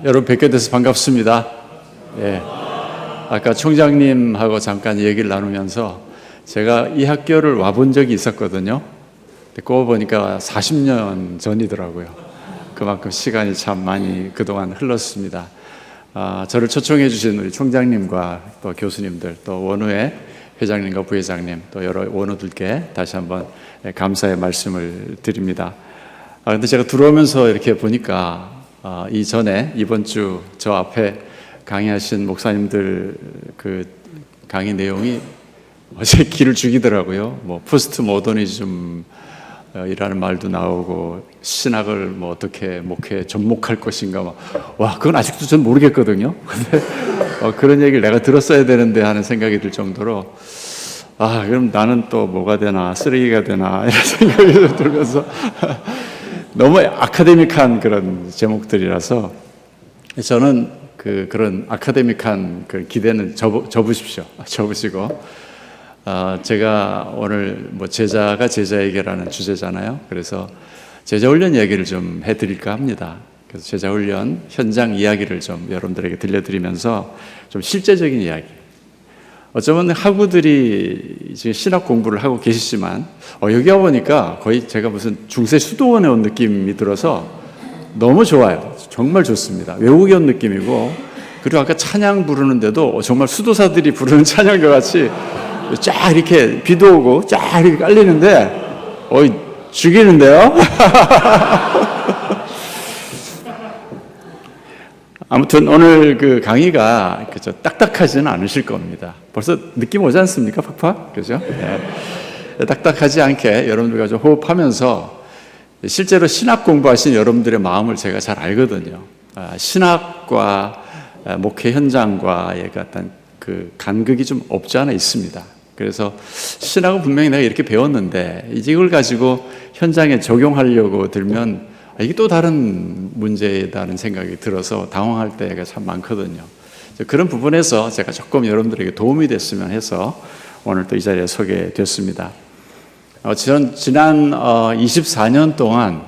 여러분 뵙게 돼서 반갑습니다. 예. 아까 총장님하고 잠깐 얘기를 나누면서 제가 이 학교를 와본 적이 있었거든요. 꼽아 보니까 40년 전이더라고요. 그만큼 시간이 참 많이 그동안 흘렀습니다. 저를 초청해 주신 우리 총장님과 또 교수님들, 또 원우의 회장님과 부회장님, 또 여러 원우들께 다시 한번 감사의 말씀을 드립니다. 근데 제가 들어오면서 이렇게 보니까 이전에 이번 주 저 앞에 강의하신 목사님들 그 강의 내용이 어제 기를 죽이더라고요. 뭐 포스트 모더니즘이라는 말도 나오고 신학을 뭐 어떻게 접목할 것인가 와 그건 아직도 전 모르겠거든요. 근데 그런 얘기를 내가 들었어야 되는데 하는 생각이 들 정도로 그럼 나는 또 뭐가 되나 쓰레기가 되나 이런 생각이 들면서 너무 아카데믹한 그런 제목들이라서 저는 그런 아카데믹한 그 기대는 접으시고 제가 오늘 뭐 제자가 제자에게라는 주제잖아요. 그래서 제자훈련 얘기를 좀 해드릴까 합니다. 그래서 제자훈련 현장 이야기를 좀 여러분들에게 들려드리면서 좀 실제적인 이야기. 어쩌면 학우들이 지금 신학 공부를 하고 계시지만 여기 와보니까 거의 제가 무슨 중세 수도원에 온 느낌이 들어서 너무 좋아요. 정말 좋습니다. 외국에 온 느낌이고, 그리고 아까 찬양 부르는데도 정말 수도사들이 부르는 찬양과 같이 쫙 이렇게 비도 오고 쫙 이렇게 깔리는데 죽이는데요? 아무튼 오늘 그 강의가 그저 딱딱하지는 않으실 겁니다. 벌써 느낌 오지 않습니까? 팍팍? 그죠? 네. 딱딱하지 않게 여러분들과 좀 호흡하면서 실제로 신학 공부하신 여러분들의 마음을 제가 잘 알거든요. 신학과 목회 현장과의 어떤 그 간극이 좀 없지 않아 있습니다. 그래서 신학은 분명히 내가 이렇게 배웠는데 이걸 가지고 현장에 적용하려고 들면 이게 또 다른 문제다는 생각이 들어서 당황할 때가 참 많거든요. 그런 부분에서 제가 조금 여러분들에게 도움이 됐으면 해서 오늘 또 이 자리에 서게 됐습니다. 저는 지난 24년 동안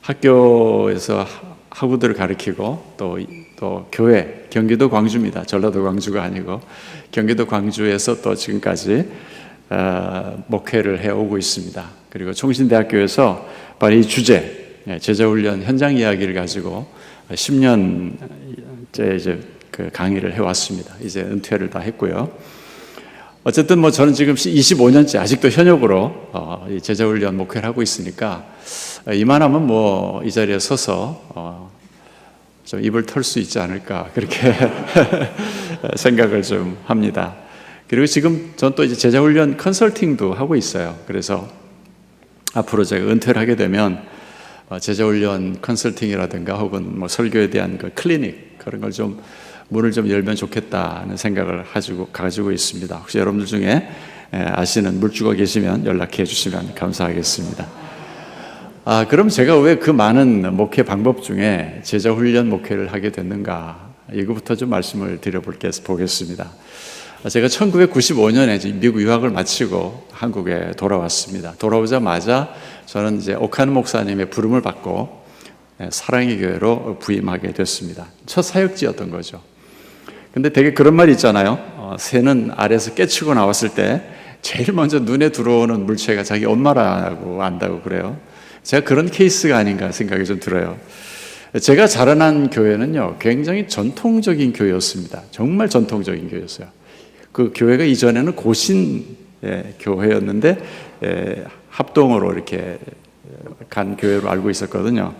학교에서 학우들을 가르치고 또 교회, 경기도 광주입니다. 전라도 광주가 아니고 경기도 광주에서 또 지금까지 목회를 해오고 있습니다. 그리고 총신대학교에서 바로 이 주제, 제자훈련 현장 이야기를 가지고 10년째 이제 그 강의를 해왔습니다. 이제 은퇴를 다 했고요. 어쨌든 뭐 저는 지금 25년째 아직도 현역으로 이 제자훈련 목회를 하고 있으니까 이만하면 뭐 이 자리에 서서 좀 입을 털 수 있지 않을까 그렇게 생각을 좀 합니다. 그리고 지금 전 또 이제 제자훈련 컨설팅도 하고 있어요. 그래서 앞으로 제가 은퇴를 하게 되면 제자훈련 컨설팅이라든가 혹은 뭐 설교에 대한 그 클리닉 그런 걸 좀 문을 좀 열면 좋겠다는 생각을 가지고 있습니다. 혹시 여러분들 중에 아시는 물주가 계시면 연락해 주시면 감사하겠습니다. 그럼 제가 왜 그 많은 목회 방법 중에 제자훈련 목회를 하게 됐는가 이거부터 좀 말씀을 드려보겠습니다. 제가 1995년에 미국 유학을 마치고 한국에 돌아왔습니다. 돌아오자마자 저는 이제 오카노 목사님의 부름을 받고 사랑의 교회로 부임하게 됐습니다. 첫 사역지였던 거죠. 근데 되게 그런 말이 있잖아요. 새는 알에서 깨치고 나왔을 때 제일 먼저 눈에 들어오는 물체가 자기 엄마라고 안다고 그래요. 제가 그런 케이스가 아닌가 생각이 좀 들어요. 제가 자라난 교회는요, 굉장히 전통적인 교회였습니다. 정말 전통적인 교회였어요. 그 교회가 이전에는 고신 교회였는데 합동으로 이렇게 간 교회로 알고 있었거든요.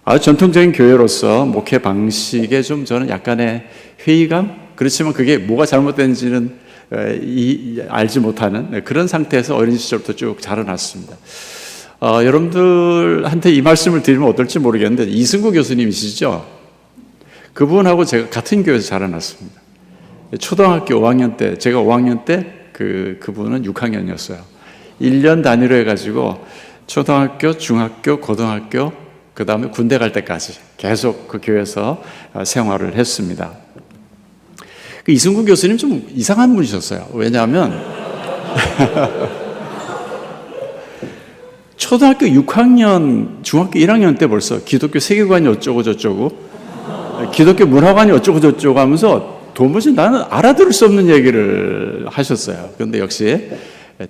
아주 전통적인 교회로서 목회 방식에 좀 저는 약간의 회의감? 그렇지만 그게 뭐가 잘못된지는 알지 못하는 그런 상태에서 어린 시절부터 쭉 자라났습니다. 여러분들한테 이 말씀을 드리면 어떨지 모르겠는데 이승구 교수님이시죠? 그분하고 제가 같은 교회에서 자라났습니다. 초등학교 5학년 때, 제가 5학년 때 그분은 6학년이었어요. 1년 단위로 해가지고 초등학교, 중학교, 고등학교, 그 다음에 군대 갈 때까지 계속 그 교회에서 생활을 했습니다. 이승구 교수님 좀 이상한 분이셨어요. 왜냐하면 초등학교 6학년, 중학교 1학년 때 벌써 기독교 세계관이 어쩌고 저쩌고 기독교 문화관이 어쩌고 저쩌고 하면서 도무지 나는 알아들을 수 없는 얘기를 하셨어요. 그런데 역시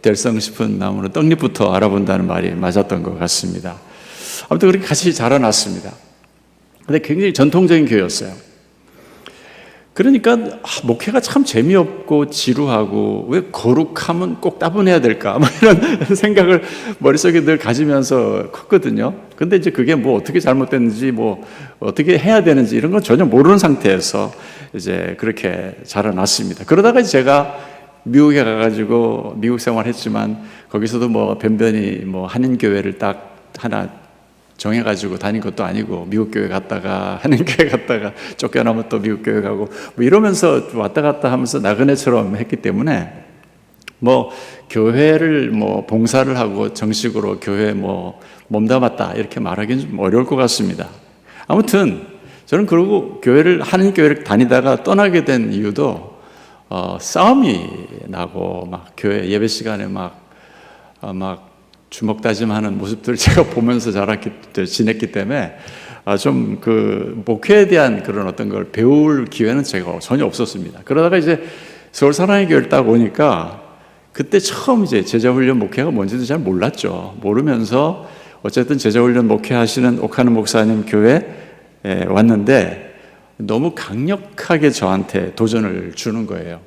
될성 싶은 나무는 떡잎부터 알아본다는 말이 맞았던 것 같습니다. 아무튼 그렇게 같이 자라났습니다. 근데 굉장히 전통적인 교회였어요. 그러니까 목회가 참 재미없고 지루하고 왜 거룩하면 꼭 따분해야 될까 뭐 이런 생각을 머릿속에 늘 가지면서 컸거든요. 근데 이제 그게 뭐 어떻게 잘못됐는지 뭐 어떻게 해야 되는지 이런 건 전혀 모르는 상태에서 이제 그렇게 자라났습니다. 그러다가 제가 미국에 가가지고 미국 생활했지만 거기서도 뭐 변변히 뭐 한인교회를 딱 하나 정해가지고 다닌 것도 아니고 미국 교회 갔다가 한인교회 갔다가 쫓겨나면 또 미국 교회 가고 뭐 이러면서 왔다 갔다 하면서 나그네처럼 했기 때문에 뭐 교회를 뭐 봉사를 하고 정식으로 교회 뭐 몸담았다 이렇게 말하기는 좀 어려울 것 같습니다. 아무튼 저는 그러고 한인교회를 다니다가 떠나게 된 이유도 싸움이 나고 막 교회 예배 시간에 막 주먹다짐하는 모습들을 제가 보면서 지냈기 때문에 좀 그 목회에 대한 그런 어떤 걸 배울 기회는 제가 전혀 없었습니다. 그러다가 이제 서울 사랑의 교회를 딱 오니까 그때 처음 이제 제자훈련 목회가 뭔지도 잘 몰랐죠. 모르면서 어쨌든 제자훈련 목회하시는 옥하는 목사님 교회에 왔는데 너무 강력하게 저한테 도전을 주는 거예요.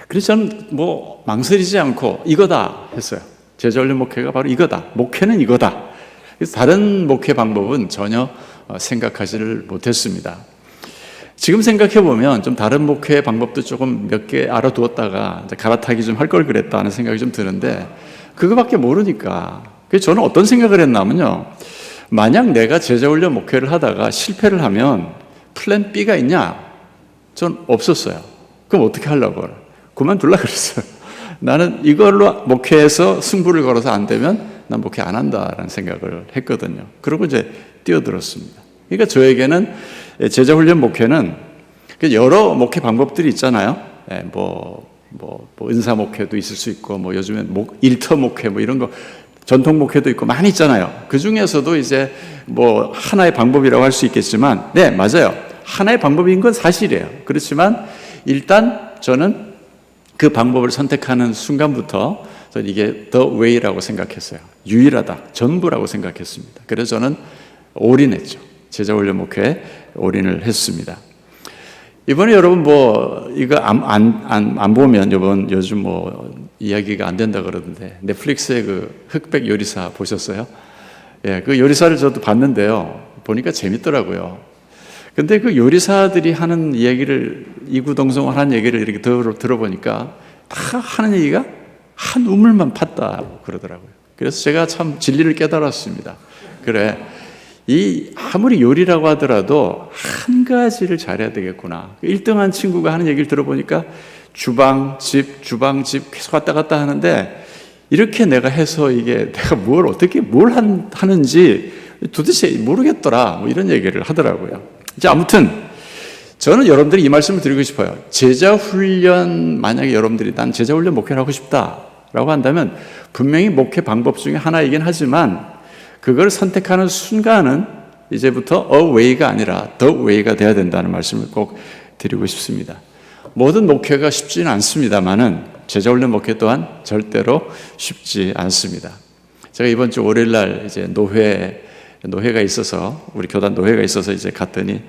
그래서 저는 뭐 망설이지 않고 이거다 했어요. 제자훈련 목회가 바로 이거다. 목회는 이거다. 그래서 다른 목회 방법은 전혀 생각하지를 못했습니다. 지금 생각해보면 좀 다른 목회 방법도 조금 몇 개 알아두었다가 갈아타기 좀 할 걸 그랬다 하는 생각이 좀 드는데 그거밖에 모르니까. 그래서 저는 어떤 생각을 했냐면요. 만약 내가 제자훈련 목회를 하다가 실패를 하면 플랜 B가 있냐? 전 없었어요. 그럼 어떻게 하려고? 그만둘라 그랬어요. 나는 이걸로 목회에서 승부를 걸어서 안 되면 난 목회 안 한다라는 생각을 했거든요. 그리고 이제 뛰어들었습니다. 그러니까 저에게는 제자훈련 목회는 여러 목회 방법들이 있잖아요. 뭐 은사 목회도 있을 수 있고, 뭐 요즘엔 일터 목회 뭐 이런 거 전통 목회도 있고 많이 있잖아요. 그 중에서도 이제 뭐 하나의 방법이라고 할 수 있겠지만, 네, 맞아요. 하나의 방법인 건 사실이에요. 그렇지만 일단 저는 그 방법을 선택하는 순간부터 저는 이게 the way라고 생각했어요. 유일하다, 전부라고 생각했습니다. 그래서 저는 올인했죠. 제자훈련 목회에 올인을 했습니다. 이번에 여러분 뭐 이거 안 보면 요즘 뭐 이야기가 안 된다 그러던데 넷플릭스의 그 흑백 요리사 보셨어요? 예, 그 요리사를 저도 봤는데요. 보니까 재밌더라고요. 근데 그 요리사들이 하는 이야기를 이구동성하는 얘기를 이렇게 들어보니까 다 하는 얘기가 한 우물만 팠다 그러더라고요. 그래서 제가 참 진리를 깨달았습니다. 그래, 아무리 요리라고 하더라도 한 가지를 잘해야 되겠구나. 1등한 친구가 하는 얘기를 들어보니까 주방집 계속 왔다 갔다 하는데 이렇게 내가 해서 이게 내가 뭘 하는지 도대체 모르겠더라. 뭐 이런 얘기를 하더라고요. 자, 아무튼 저는 여러분들이 이 말씀을 드리고 싶어요. 제자훈련, 만약에 여러분들이 난 제자훈련 목회를 하고 싶다라고 한다면 분명히 목회 방법 중에 하나이긴 하지만 그걸 선택하는 순간은 이제부터 a way가 아니라 the way가 돼야 된다는 말씀을 꼭 드리고 싶습니다. 모든 목회가 쉽지는 않습니다만은 제자훈련 목회 또한 절대로 쉽지 않습니다. 제가 이번 주 월요일날 이제 노회가 있어서 우리 교단 노회가 있어서 이제 갔더니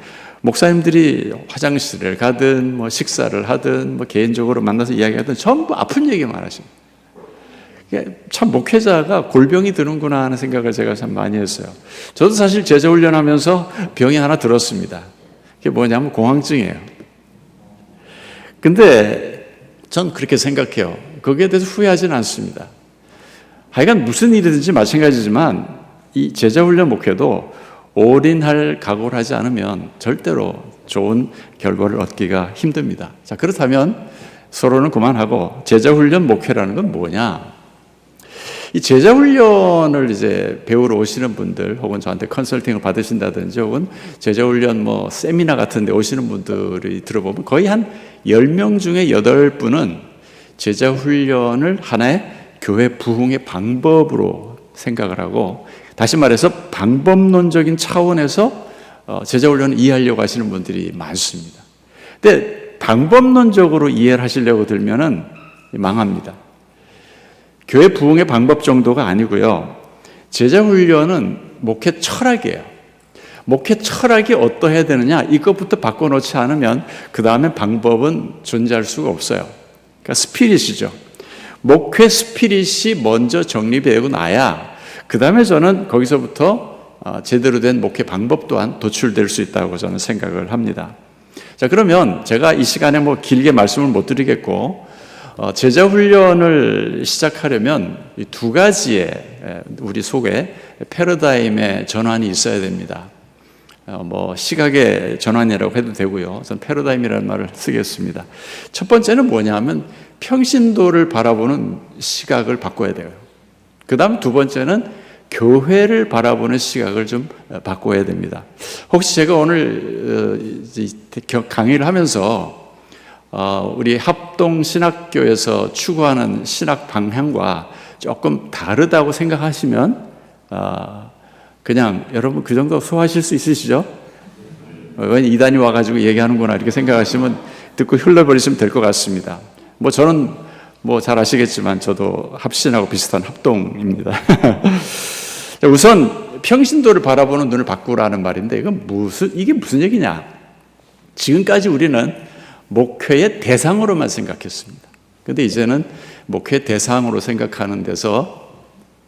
목사님들이 화장실을 가든 뭐 식사를 하든 뭐 개인적으로 만나서 이야기하든 전부 아픈 얘기만 하십니다. 참 목회자가 골병이 드는구나 하는 생각을 제가 참 많이 했어요. 저도 사실 제자훈련하면서 병이 하나 들었습니다. 그게 뭐냐면 공황증이에요. 근데 전 그렇게 생각해요. 거기에 대해서 후회하지는 않습니다. 하여간 무슨 일이든지 마찬가지지만 이 제자훈련 목회도 올인할 각오를 하지 않으면 절대로 좋은 결과를 얻기가 힘듭니다. 자, 그렇다면 서로는 그만하고 제자훈련 목회라는 건 뭐냐? 이 제자훈련을 이제 배우러 오시는 분들 혹은 저한테 컨설팅을 받으신다든지 혹은 제자훈련 뭐 세미나 같은 데 오시는 분들이 들어보면 거의 한 10명 중에 8분은 제자훈련을 하나의 교회 부흥의 방법으로 생각을 하고, 다시 말해서 방법론적인 차원에서 제자훈련을 이해하려고 하시는 분들이 많습니다. 근데 방법론적으로 이해를 하시려고 들면은 망합니다. 교회 부흥의 방법 정도가 아니고요. 제자훈련은 목회 철학이에요. 목회 철학이 어떠해야 되느냐, 이것부터 바꿔놓지 않으면 그 다음에 방법은 존재할 수가 없어요. 그러니까 스피릿이죠. 목회 스피릿이 먼저 정립되고 나야 그 다음에 저는 거기서부터 제대로 된 목회 방법 또한 도출될 수 있다고 저는 생각을 합니다. 자, 그러면 제가 이 시간에 길게 말씀을 못 드리겠고, 제자 훈련을 시작하려면 이 두 가지의 우리 속에 패러다임의 전환이 있어야 됩니다. 시각의 전환이라고 해도 되고요. 저는 패러다임이라는 말을 쓰겠습니다. 첫 번째는 뭐냐면 평신도를 바라보는 시각을 바꿔야 돼요. 그 다음 두 번째는 교회를 바라보는 시각을 좀 바꿔야 됩니다. 혹시 제가 오늘 강의를 하면서 우리 합동신학교에서 추구하는 신학 방향과 조금 다르다고 생각하시면 그냥 여러분 그 정도 소화하실 수 있으시죠? 왜 이단이 와가지고 얘기하는구나 이렇게 생각하시면 듣고 흘러버리시면 될 것 같습니다. 저는 잘 아시겠지만 저도 합신하고 비슷한 합동입니다. 우선 평신도를 바라보는 눈을 바꾸라는 말인데 이게 무슨 얘기냐? 지금까지 우리는 목회의 대상으로만 생각했습니다. 그런데 이제는 목회 대상으로 생각하는 데서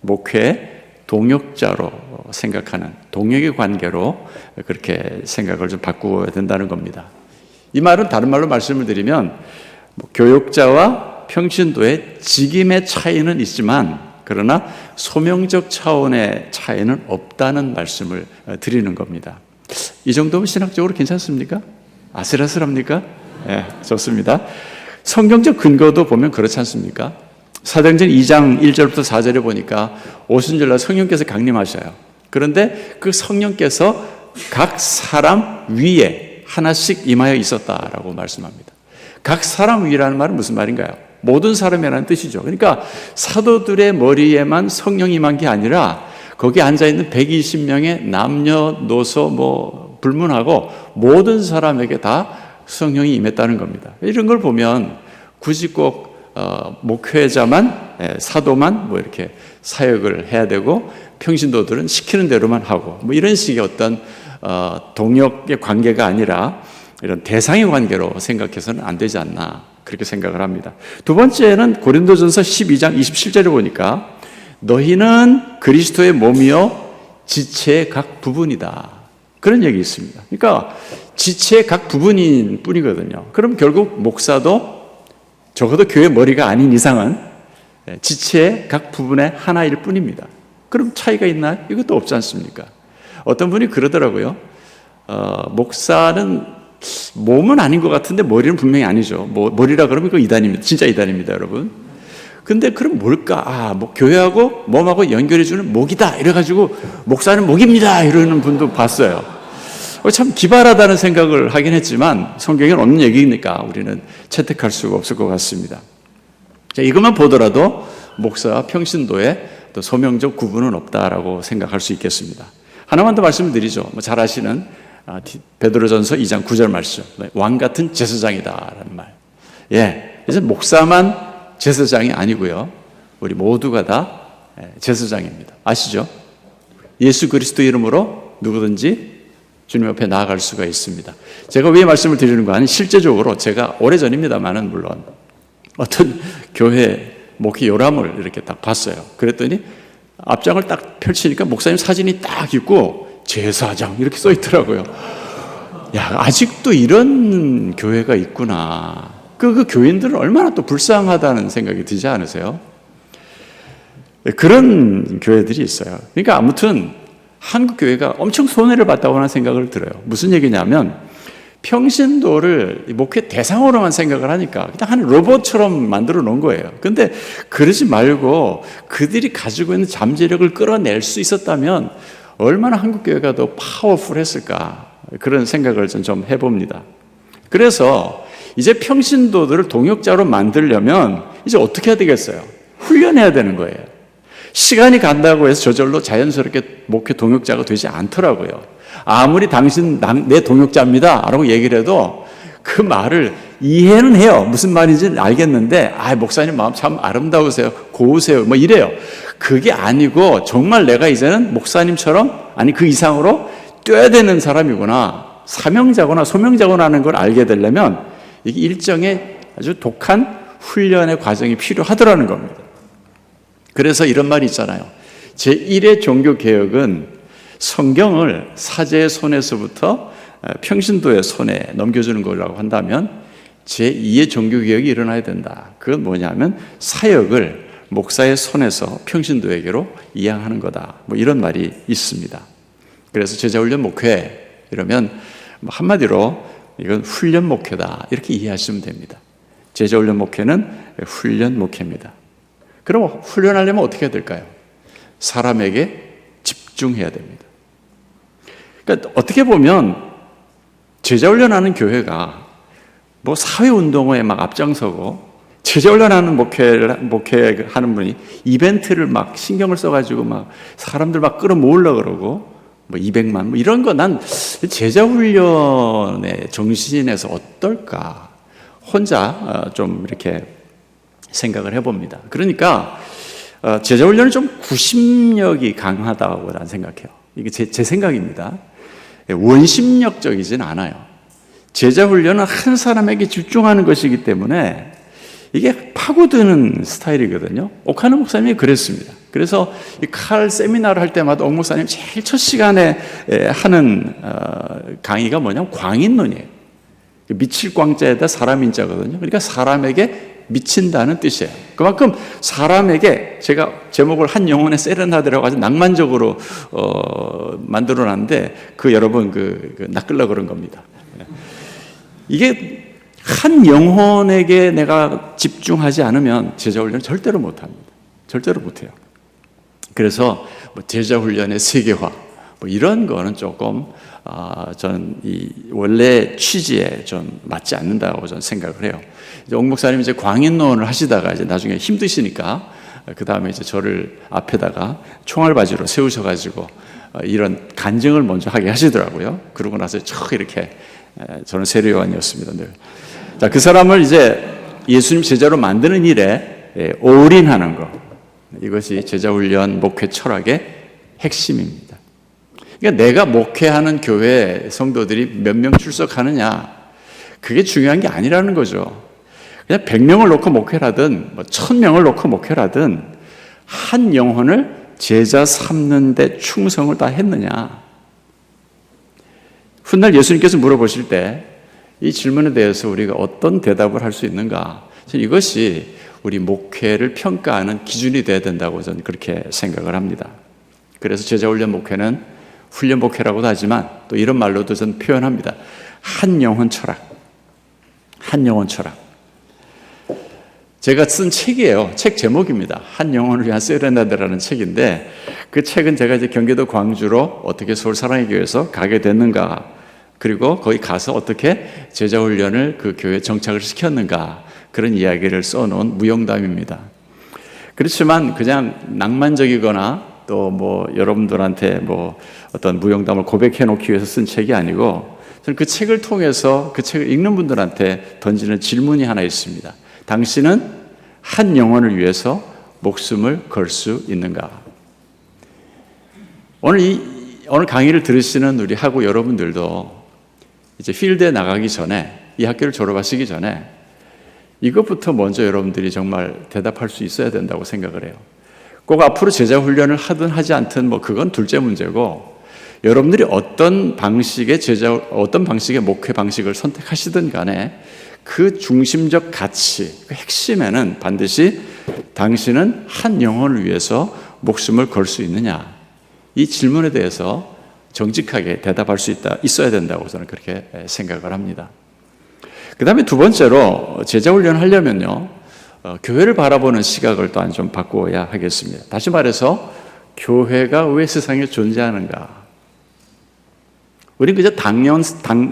목회 동역자로 생각하는 동역의 관계로 그렇게 생각을 좀 바꾸어야 된다는 겁니다. 이 말은 다른 말로 말씀을 드리면 교역자와 평신도의 직임의 차이는 있지만 그러나 소명적 차원의 차이는 없다는 말씀을 드리는 겁니다. 이 정도면 신학적으로 괜찮습니까? 아슬아슬합니까? 네, 좋습니다. 성경적 근거도 보면 그렇지 않습니까? 사도행전 2장 1절부터 4절에 보니까 오순절날 성령께서 강림하셔요. 그런데 그 성령께서 각 사람 위에 하나씩 임하여 있었다라고 말씀합니다. 각 사람 위라는 말은 무슨 말인가요? 모든 사람이라는 뜻이죠. 그러니까 사도들의 머리에만 성령이 임한 게 아니라 거기 앉아있는 120명의 남녀노소 불문하고 모든 사람에게 다 성령이 임했다는 겁니다. 이런 걸 보면 굳이 꼭 목회자만 사도만 이렇게 사역을 해야 되고 평신도들은 시키는 대로만 하고 이런 식의 어떤 동역의 관계가 아니라 이런 대상의 관계로 생각해서는 안 되지 않나 그렇게 생각을 합니다. 두 번째는 고린도전서 12장 27절에 보니까 너희는 그리스도의 몸이요 지체의 각 부분이다 그런 얘기 있습니다. 그러니까 지체의 각 부분인 뿐이거든요. 그럼 결국 목사도 적어도 교회 머리가 아닌 이상은 지체의 각 부분의 하나일 뿐입니다. 그럼 차이가 있나요? 이것도 없지 않습니까? 어떤 분이 그러더라고요. 목사는 몸은 아닌 것 같은데 머리는 분명히 아니죠. 머리라 그러면 그거 이단입니다. 진짜 이단입니다, 여러분. 근데 그럼 뭘까? 교회하고 몸하고 연결해주는 목이다. 이래가지고 목사는 목입니다. 이러는 분도 봤어요. 참 기발하다는 생각을 하긴 했지만 성경에는 없는 얘기니까 우리는 채택할 수가 없을 것 같습니다. 자, 이것만 보더라도 목사와 평신도의 또 소명적 구분은 없다라고 생각할 수 있겠습니다. 하나만 더 말씀을 드리죠. 잘 아시는 베드로전서 2장 9절 말씀. 왕 같은 제사장이다라는 말. 이제 목사만 제사장이 아니고요. 우리 모두가 다 제사장입니다. 아시죠? 예수 그리스도 이름으로 누구든지 주님 옆에 나아갈 수가 있습니다. 제가 왜 말씀을 드리는 거 아니 실제적으로 제가 오래전입니다만은 물론 어떤 교회 목회 요람을 이렇게 딱 봤어요. 그랬더니 앞장을 딱 펼치니까 목사님 사진이 딱 있고 제사장 이렇게 써 있더라고요. 아직도 이런 교회가 있구나. 그 교인들은 얼마나 또 불쌍하다는 생각이 들지 않으세요? 그런 교회들이 있어요. 그러니까 아무튼 한국 교회가 엄청 손해를 봤다고 하는 생각을 들어요. 무슨 얘기냐면 평신도를 목회 대상으로만 생각을 하니까 그냥 한 로봇처럼 만들어 놓은 거예요. 근데 그러지 말고 그들이 가지고 있는 잠재력을 끌어낼 수 있었다면 얼마나 한국 교회가 더 파워풀했을까 그런 생각을 좀 해봅니다. 그래서 이제 평신도들을 동역자로 만들려면 이제 어떻게 해야 되겠어요? 훈련해야 되는 거예요. 시간이 간다고 해서 저절로 자연스럽게 목회 동역자가 되지 않더라고요. 아무리 당신 내 동역자입니다 라고 얘기를 해도 그 말을 이해는 해요. 무슨 말인지 알겠는데 목사님 마음 참 아름다우세요, 고우세요, 뭐 이래요. 그게 아니고 정말 내가 이제는 목사님처럼, 아니 그 이상으로 뛰어야 되는 사람이구나, 사명자구나 소명자구나 하는 걸 알게 되려면 이게 일정의 아주 독한 훈련의 과정이 필요하더라는 겁니다. 그래서 이런 말이 있잖아요. 제1의 종교개혁은 성경을 사제의 손에서부터 평신도의 손에 넘겨주는 거라고 한다면 제2의 종교개혁이 일어나야 된다. 그건 뭐냐면 사역을 목사의 손에서 평신도에게로 이양하는 거다. 뭐 이런 말이 있습니다. 그래서 제자훈련 목회 이러면 한마디로 이건 훈련 목회다 이렇게 이해하시면 됩니다. 제자훈련 목회는 훈련 목회입니다. 그럼 훈련하려면 어떻게 해야 될까요? 사람에게 집중해야 됩니다. 그러니까 어떻게 보면 제자훈련하는 교회가 뭐 사회운동에 막 앞장서고, 제자훈련하는 목회하는 분이 이벤트를 막 신경을 써가지고 막 사람들 막 끌어모으려고 그러고 뭐 200만 뭐 이런 거, 난 제자훈련의 정신에서 어떨까 혼자 좀 이렇게 생각을 해봅니다. 그러니까 제자훈련은 좀 구심력이 강하다고 난 생각해요. 이게 제 생각입니다. 원심력적이진 않아요. 제자훈련은 한 사람에게 집중하는 것이기 때문에 이게 파고드는 스타일이거든요. 옥하는 목사님이 그랬습니다. 그래서 이 칼 세미나를 할 때마다 옥 목사님 제일 첫 시간에 하는 강의가 뭐냐면 광인론이에요. 미칠 광자에다 사람 인자거든요. 그러니까 사람에게 미친다는 뜻이에요. 그만큼 사람에게, 제가 제목을 한 영혼의 세레나데라고 아주 낭만적으로 만들어놨는데 여러분 낚으려고 그런 겁니다. 이게 한 영혼에게 내가 집중하지 않으면 제자훈련을 절대로 못합니다. 절대로 못해요. 그래서 뭐 제자훈련의 세계화 뭐 이런 거는 조금 저는 이 원래 취지에 좀 맞지 않는다고 저는 생각을 해요. 옥 목사님이 이제 광인론을 하시다가 이제 나중에 힘드시니까 그 다음에 이제 저를 앞에다가 총알바지로 세우셔가지고 이런 간증을 먼저 하게 하시더라고요. 그러고 나서 척 이렇게 저는 세례요한이었습니다. 늘. 자, 그 사람을 이제 예수님 제자로 만드는 일에 올인하는 것, 이것이 제자훈련 목회 철학의 핵심입니다. 그러니까 내가 목회하는 교회 성도들이 몇 명 출석하느냐, 그게 중요한 게 아니라는 거죠. 그냥 100명을 놓고 목회를 하든 1000명을 놓고 목회를 하든 한 영혼을 제자 삼는 데 충성을 다 했느냐. 훗날 예수님께서 물어보실 때 이 질문에 대해서 우리가 어떤 대답을 할 수 있는가, 이것이 우리 목회를 평가하는 기준이 되어야 된다고 저는 그렇게 생각을 합니다. 그래서 제자훈련 목회는 훈련 목회라고도 하지만 또 이런 말로도 저는 표현합니다. 한 영혼 철학. 한 영혼 철학. 제가 쓴 책이에요. 책 제목입니다. 한 영혼을 위한 세레나데라는 책인데, 그 책은 제가 이제 경기도 광주로 어떻게 서울 사랑의 교회에서 가게 됐는가, 그리고 거기 가서 어떻게 제자훈련을 그 교회에 정착을 시켰는가, 그런 이야기를 써놓은 무용담입니다. 그렇지만 그냥 낭만적이거나 또 뭐 여러분들한테 뭐 어떤 무용담을 고백해 놓기 위해서 쓴 책이 아니고, 저는 그 책을 통해서 그 책을 읽는 분들한테 던지는 질문이 하나 있습니다. 당신은 한 영혼을 위해서 목숨을 걸 수 있는가? 오늘 강의를 들으시는 우리 학우 여러분들도 이제 필드에 나가기 전에, 이 학교를 졸업하시기 전에 이것부터 먼저 여러분들이 정말 대답할 수 있어야 된다고 생각을 해요. 꼭 앞으로 제자훈련을 하든 하지 않든 뭐 그건 둘째 문제고, 여러분들이 어떤 방식의 목회 방식을 선택하시든 간에 그 중심적 가치, 그 핵심에는 반드시 당신은 한 영혼을 위해서 목숨을 걸 수 있느냐, 이 질문에 대해서 정직하게 대답할 수 있어야 된다고 저는 그렇게 생각을 합니다. 그 다음에 두 번째로 제자훈련을 하려면요, 교회를 바라보는 시각을 또한 좀 바꾸어야 하겠습니다. 다시 말해서 교회가 왜 세상에 존재하는가? 우리는 그저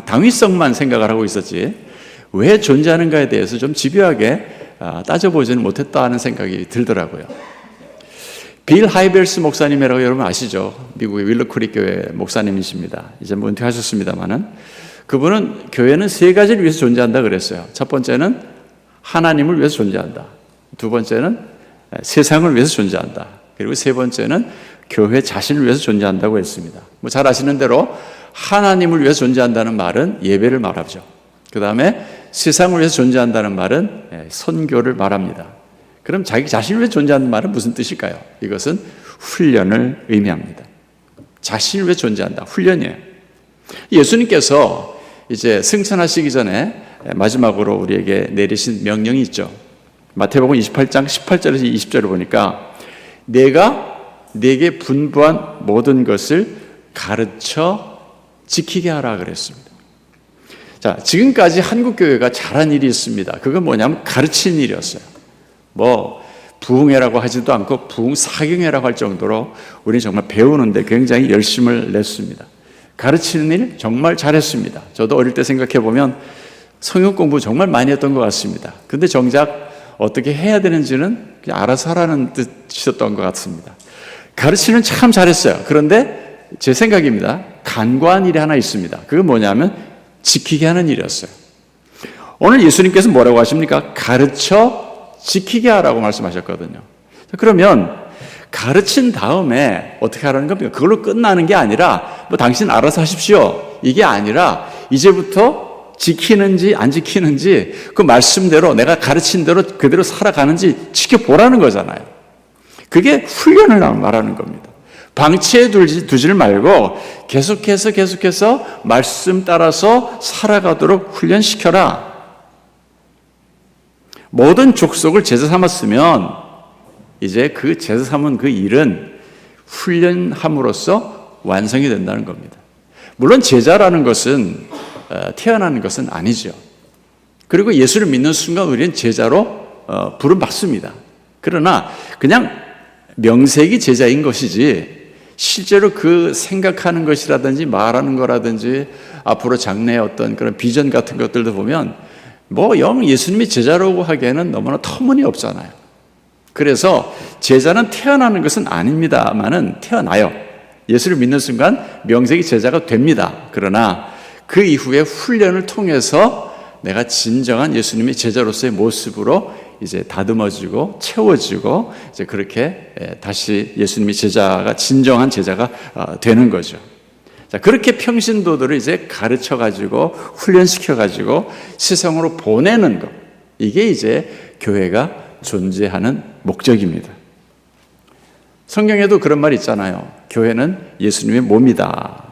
당위성만 생각을 하고 있었지 왜 존재하는가에 대해서 좀 집요하게 따져보지는 못했다는 생각이 들더라고요. 빌 하이벨스 목사님이라고 여러분 아시죠? 미국의 윌러크릭 교회 목사님이십니다. 이제 뭐 은퇴하셨습니다만은 그분은 교회는 세 가지를 위해서 존재한다 그랬어요. 첫 번째는 하나님을 위해서 존재한다. 두 번째는 세상을 위해서 존재한다. 그리고 세 번째는 교회 자신을 위해서 존재한다고 했습니다. 뭐 잘 아시는 대로 하나님을 위해서 존재한다는 말은 예배를 말하죠. 그 다음에 세상을 위해서 존재한다는 말은 선교를 말합니다. 그럼 자기 자신을 위해 존재하는 말은 무슨 뜻일까요? 이것은 훈련을 의미합니다. 자신을 위해 존재한다. 훈련이에요. 예수님께서 이제 승천하시기 전에 마지막으로 우리에게 내리신 명령이 있죠. 마태복음 28장 18절에서 20절을 보니까 내가 네게 분부한 모든 것을 가르쳐 지키게 하라 그랬습니다. 자, 지금까지 한국교회가 잘한 일이 있습니다. 그건 뭐냐면 가르치는 일이었어요. 뭐 부흥회라고 하지도 않고 부흥사경회라고 할 정도로 우리는 정말 배우는데 굉장히 열심을 냈습니다. 가르치는 일 정말 잘했습니다. 저도 어릴 때 생각해보면 성경 공부 정말 많이 했던 것 같습니다. 근데 정작 어떻게 해야 되는지는 그냥 알아서 하라는 뜻이었던 것 같습니다. 가르치는 참 잘했어요. 그런데 제 생각입니다. 간과한 일이 하나 있습니다. 그건 뭐냐면 지키게 하는 일이었어요. 오늘 예수님께서 뭐라고 하십니까? 가르쳐 지키게 하라고 말씀하셨거든요. 그러면 가르친 다음에 어떻게 하라는 겁니까? 그걸로 끝나는 게 아니라 뭐 당신 알아서 하십시오. 이게 아니라 이제부터 지키는지 안 지키는지 그 말씀대로 내가 가르친 대로 그대로 살아가는지 지켜보라는 거잖아요. 그게 훈련을 말하는 겁니다. 방치해 두지를 말고 계속해서 말씀 따라서 살아가도록 훈련시켜라. 모든 족속을 제자 삼았으면 이제 그 제자 삼은 그 일은 훈련함으로써 완성이 된다는 겁니다. 물론 제자라는 것은 태어나는 것은 아니죠. 그리고 예수를 믿는 순간 우리는 제자로 부름받습니다. 그러나 그냥 명색이 제자인 것이지 실제로 그 생각하는 것이라든지 말하는 거라든지 앞으로 장래의 어떤 그런 비전 같은 것들도 보면 뭐 영 예수님이 제자라고 하기에는 너무나 터무니없잖아요. 그래서 제자는 태어나는 것은 아닙니다만은 태어나요. 예수를 믿는 순간 명색이 제자가 됩니다. 그러나 그 이후에 훈련을 통해서 내가 진정한 예수님의 제자로서의 모습으로 이제 다듬어지고 채워지고 이제 그렇게 다시 예수님의 제자가 진정한 제자가 되는 거죠. 자, 그렇게 평신도들을 이제 가르쳐 가지고 훈련시켜 가지고 세상으로 보내는 것. 이게 이제 교회가 존재하는 목적입니다. 성경에도 그런 말 있잖아요. 교회는 예수님의 몸이다.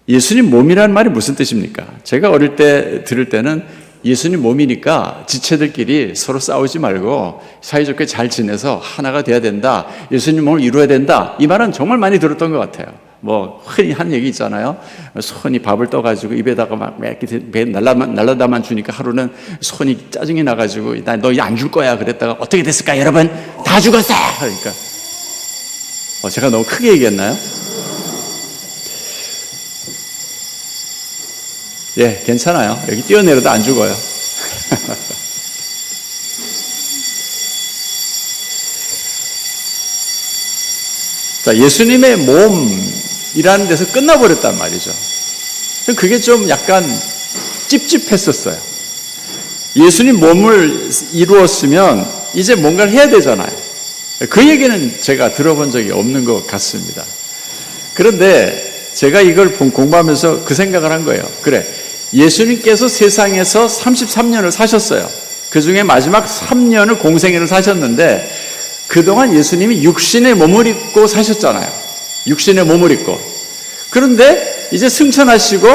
예수님 몸이라는 말이 무슨 뜻입니까? 제가 어릴 때 들을 때는 예수님 몸이니까 지체들끼리 서로 싸우지 말고 사이좋게 잘 지내서 하나가 돼야 된다. 예수님 몸을 이루어야 된다. 이 말은 정말 많이 들었던 것 같아요. 뭐 흔히 한 얘기 있잖아요. 손이 밥을 떠가지고 입에다가 막 이렇게 날라다만 주니까 하루는 손이 짜증이 나가지고 나 너 안 줄 거야 그랬다가 어떻게 됐을까 여러분? 다 죽었어! 그러니까 제가 너무 크게 얘기했나요? 예, 괜찮아요. 여기 뛰어내려도 안 죽어요. 자, 예수님의 몸이라는 데서 끝나버렸단 말이죠. 그게 좀 약간 찝찝했었어요. 예수님 몸을 이루었으면 이제 뭔가를 해야 되잖아요. 그 얘기는 제가 들어본 적이 없는 것 같습니다. 그런데 제가 이걸 공부하면서 그 생각을 한 거예요. 그래, 예수님께서 세상에서 33년을 사셨어요. 그 중에 마지막 3년을 공생애를 사셨는데 그동안 예수님이 육신의 몸을 입고 사셨잖아요. 육신의 몸을 입고. 그런데 이제 승천하시고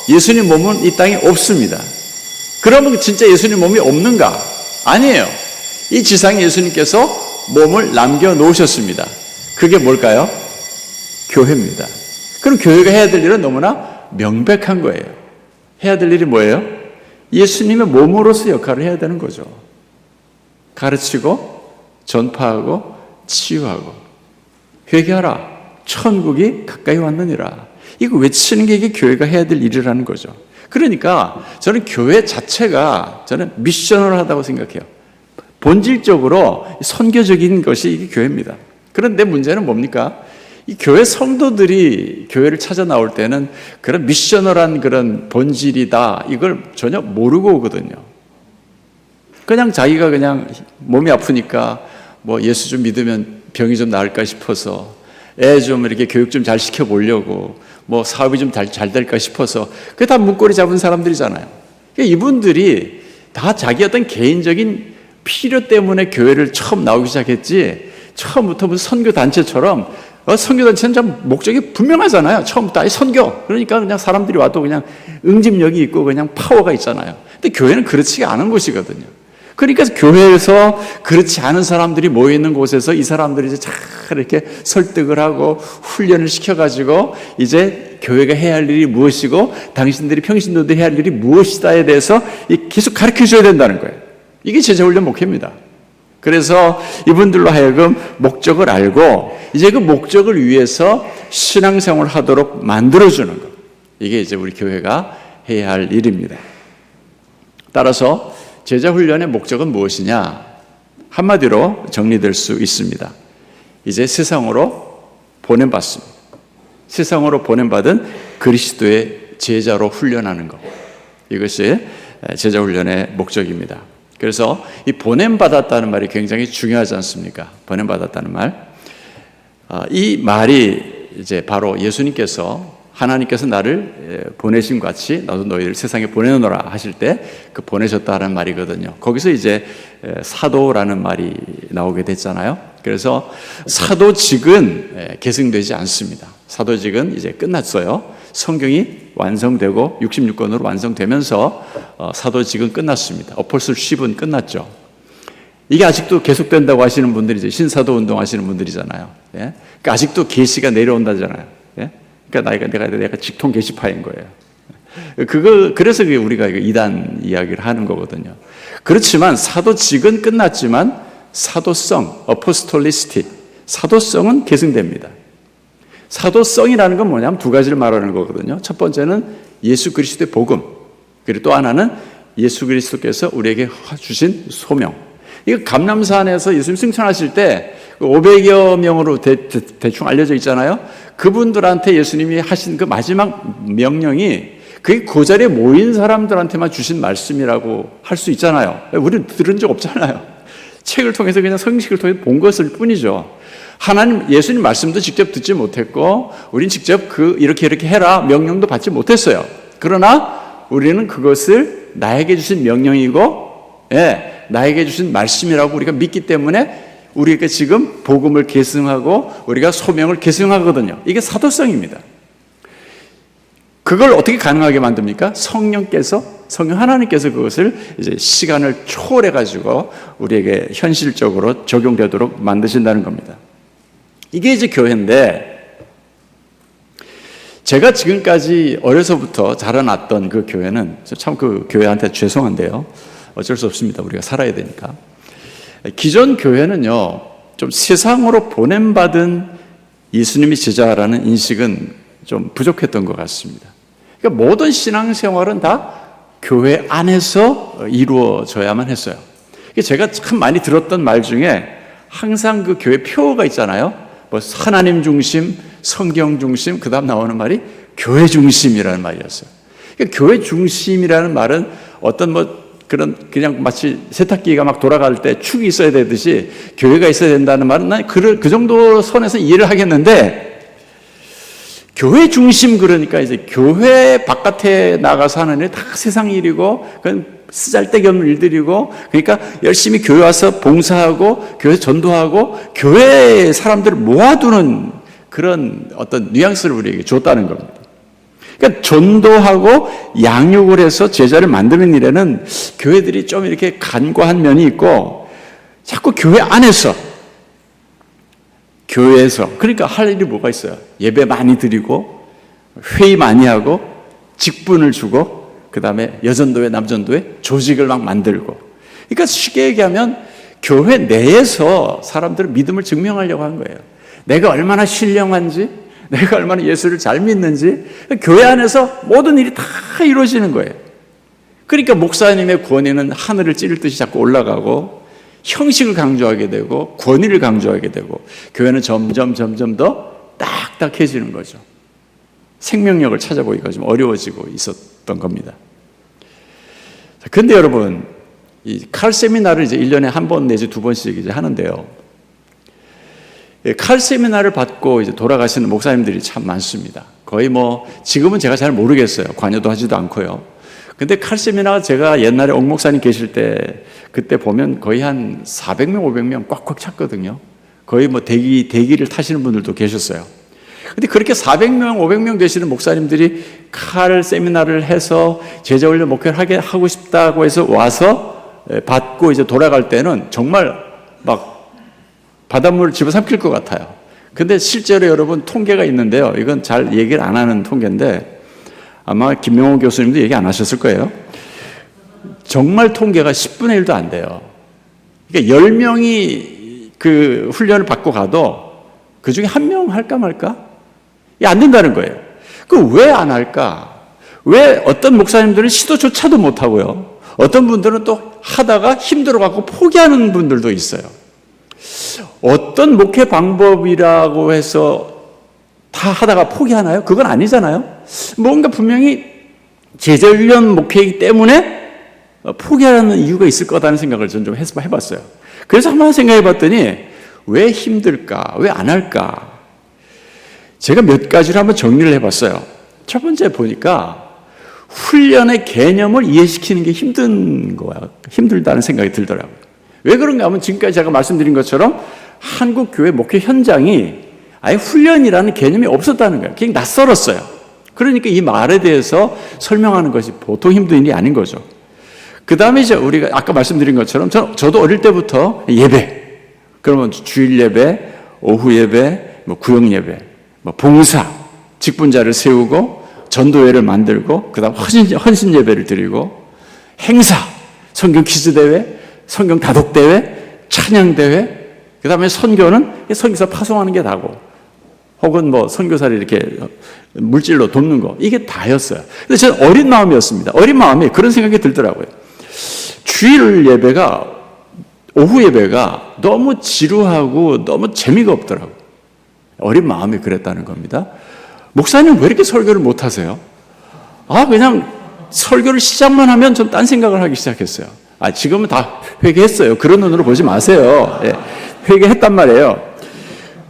예수님 몸은 이 땅에 없습니다. 그러면 진짜 예수님 몸이 없는가? 아니에요. 이 지상에 예수님께서 몸을 남겨놓으셨습니다. 그게 뭘까요? 교회입니다. 그럼 교회가 해야 될 일은 너무나 명백한 거예요. 해야 될 일이 뭐예요? 예수님의 몸으로서 역할을 해야 되는 거죠. 가르치고 전파하고 치유하고 회개하라. 천국이 가까이 왔느니라. 이거 외치는 게 이게 교회가 해야 될 일이라는 거죠. 그러니까 저는 교회 자체가 저는 미셔널하다고 생각해요. 본질적으로 선교적인 것이 이게 교회입니다. 그런데 문제는 뭡니까? 이 교회 성도들이 교회를 찾아 나올 때는 그런 미셔널한 그런 본질이다, 이걸 전혀 모르고 오거든요. 그냥 자기가 그냥 몸이 아프니까 뭐 예수 좀 믿으면 병이 좀 나을까 싶어서, 애 좀 이렇게 교육 좀 잘 시켜보려고, 뭐 사업이 좀 잘 될까 싶어서, 그게 다 문고리 잡은 사람들이잖아요. 그러니까 이분들이 다 자기 어떤 개인적인 필요 때문에 교회를 처음 나오기 시작했지, 처음부터 무슨 선교단체처럼, 선교단체는 참 목적이 분명하잖아요. 처음부터 아예 선교. 그러니까 그냥 사람들이 와도 그냥 응집력이 있고 그냥 파워가 있잖아요. 근데 교회는 그렇지 않은 곳이거든요. 그러니까 교회에서 그렇지 않은 사람들이 모여있는 곳에서 이 사람들이 이제 잘 이렇게 설득을 하고 훈련을 시켜가지고 이제 교회가 해야 할 일이 무엇이고 당신들이 평신도들이 해야 할 일이 무엇이다에 대해서 계속 가르쳐 줘야 된다는 거예요. 이게 제자훈련 목회입니다. 그래서 이분들로 하여금 목적을 알고 이제 그 목적을 위해서 신앙생활을 하도록 만들어주는 것. 이게 이제 우리 교회가 해야 할 일입니다. 따라서 제자훈련의 목적은 무엇이냐? 한마디로 정리될 수 있습니다. 이제 세상으로 보냄받습니다. 세상으로 보냄받은 그리스도의 제자로 훈련하는 것. 이것이 제자훈련의 목적입니다. 그래서 이 보냄받았다는 말이 굉장히 중요하지 않습니까? 보냄받았다는 말. 이 말이 이제 바로 예수님께서 하나님께서 나를 보내신 같이 나도 너희를 세상에 보내노라 하실 때 그 보내셨다는 말이거든요. 거기서 이제 사도라는 말이 나오게 됐잖아요. 그래서 사도직은 계승되지 않습니다. 사도직은 이제 끝났어요. 성경이 완성되고 66권으로 완성되면서 사도직은 끝났습니다. 어포슬십은 끝났죠. 이게 아직도 계속된다고 하시는 분들이 이제 신사도 운동 하시는 분들이잖아요. 예? 그러니까 아직도 계시가 내려온다잖아요. 예? 그러니까 내가 직통 계시파인 거예요. 그래서 우리가 이단 이야기를 하는 거거든요. 그렇지만 사도직은 끝났지만 사도성, 어포스톨리스틱, 사도성은 계승됩니다. 사도성이라는 건 뭐냐면 두 가지를 말하는 거거든요. 첫 번째는 예수 그리스도의 복음, 그리고 또 하나는 예수 그리스도께서 우리에게 주신 소명. 이거 감람산에서 예수님 승천하실 때 500여 명으로 대충 알려져 있잖아요. 그분들한테 예수님이 하신 그 마지막 명령이 그게 그 자리에 모인 사람들한테만 주신 말씀이라고 할 수 있잖아요. 우리는 들은 적 없잖아요. 책을 통해서 그냥 성식을 통해서 본 것일 뿐이죠. 하나님, 예수님 말씀도 직접 듣지 못했고 우린 직접 이렇게 해라 명령도 받지 못했어요. 그러나 우리는 그것을 나에게 주신 명령이고 나에게 주신 말씀이라고 우리가 믿기 때문에 우리가 지금 복음을 계승하고 우리가 소명을 계승하거든요. 이게 사도성입니다. 그걸 어떻게 가능하게 만듭니까? 성령 하나님께서 그것을 이제 시간을 초월해 가지고 우리에게 현실적으로 적용되도록 만드신다는 겁니다. 이게 이제 교회인데, 제가 지금까지 어려서부터 자라났던 그 교회는 참 그 교회한테 죄송한데요. 어쩔 수 없습니다. 우리가 살아야 되니까. 기존 교회는요, 좀 세상으로 보냄받은 예수님이 제자라는 인식은 좀 부족했던 것 같습니다. 그러니까 모든 신앙생활은 다 교회 안에서 이루어져야만 했어요. 제가 참 많이 들었던 말 중에 항상 그 교회 표어가 있잖아요. 뭐 하나님 중심, 성경 중심, 그 다음 나오는 말이 교회 중심이라는 말이었어요. 그러니까 교회 중심이라는 말은 어떤 그냥 마치 세탁기가 막 돌아갈 때 축이 있어야 되듯이 교회가 있어야 된다는 말은 난 그 정도 선에서 이해를 하겠는데, 교회 중심, 그러니까 이제 교회 바깥에 나가서 하는 일 다 세상 일이고 그건 쓰잘데기없는 일들이고, 그러니까 열심히 교회 와서 봉사하고 교회 전도하고 교회 사람들을 모아두는 그런 어떤 뉘앙스를 우리에게 줬다는 겁니다. 그러니까 전도하고 양육을 해서 제자를 만드는 일에는 교회들이 좀 이렇게 간과한 면이 있고, 자꾸 교회 안에서 교회에서 그러니까 할 일이 뭐가 있어요? 예배 많이 드리고 회의 많이 하고 직분을 주고 그 다음에 여전도회 남전도회 조직을 막 만들고, 그러니까 쉽게 얘기하면 교회 내에서 사람들을 믿음을 증명하려고 한 거예요. 내가 얼마나 신령한지, 내가 얼마나 예수를 잘 믿는지, 교회 안에서 모든 일이 다 이루어지는 거예요. 그러니까 목사님의 권위는 하늘을 찌를 듯이 자꾸 올라가고, 형식을 강조하게 되고 권위를 강조하게 되고 교회는 점점 더 딱딱해지는 거죠. 생명력을 찾아보기가 좀 어려워지고 있었던 겁니다. 그런데 여러분, 이 칼 세미나를 이제 1년에 한 번 내지 두 번씩 이제 하는데요. 칼 세미나를 받고 이제 돌아가시는 목사님들이 참 많습니다. 거의 뭐 지금은 제가 잘 모르겠어요. 관여도 하지도 않고요. 근데 칼 세미나가 제가 옛날에 옥 목사님 계실 때 그때 보면 거의 한 400명, 500명 꽉꽉 찼거든요. 거의 뭐 대기를 타시는 분들도 계셨어요. 근데 그렇게 400명, 500명 되시는 목사님들이 칼 세미나를 해서 제자훈련 목회를 하고 싶다고 해서 와서 받고 이제 돌아갈 때는 정말 막 바닷물을 집어삼킬 것 같아요. 근데 실제로 여러분 통계가 있는데요. 이건 잘 얘기를 안 하는 통계인데 아마 김명호 교수님도 얘기 안 하셨을 거예요. 정말 통계가 10분의 1도 안 돼요. 그러니까 10명이 그 훈련을 받고 가도 그 중에 한 명 할까 말까? 안 된다는 거예요. 그 왜 안 할까? 왜 어떤 목사님들은 시도조차도 못 하고요. 어떤 분들은 또 하다가 힘들어갖고 포기하는 분들도 있어요. 어떤 목회 방법이라고 해서 다 하다가 포기하나요? 그건 아니잖아요. 뭔가 분명히 제자훈련 목회이기 때문에 포기하는 이유가 있을 거다는 생각을 전 좀 해봤어요. 그래서 한번 생각해 봤더니 왜 힘들까? 왜 안 할까? 제가 몇 가지를 한번 정리를 해봤어요. 첫 번째 보니까 훈련의 개념을 이해시키는 게 힘들다는 생각이 들더라고요. 왜 그런가 하면 지금까지 제가 말씀드린 것처럼 한국 교회 목회 현장이 아예 훈련이라는 개념이 없었다는 거예요. 그냥 낯설었어요. 그러니까 이 말에 대해서 설명하는 것이 보통 힘든 일이 아닌 거죠. 그 다음에 이제 우리가 아까 말씀드린 것처럼 저도 어릴 때부터 예배, 그러면 주일 예배, 오후 예배, 구역 예배, 봉사, 직분자를 세우고 전도회를 만들고 그다음 헌신 예배를 드리고 행사, 성경 퀴즈 대회, 성경 다독 대회, 찬양 대회, 그다음에 선교는 선교사 파송하는 게 다고, 혹은 선교사를 이렇게 물질로 돕는 거, 이게 다였어요. 근데 저는 어린 마음이었습니다. 어린 마음에 그런 생각이 들더라고요. 주일 예배가, 오후 예배가 너무 지루하고 너무 재미가 없더라고요. 어린 마음이 그랬다는 겁니다. 목사님 왜 이렇게 설교를 못 하세요? 그냥 설교를 시작만 하면 전 딴 생각을 하기 시작했어요. 지금은 다 회개했어요. 그런 눈으로 보지 마세요. 예, 회개했단 말이에요.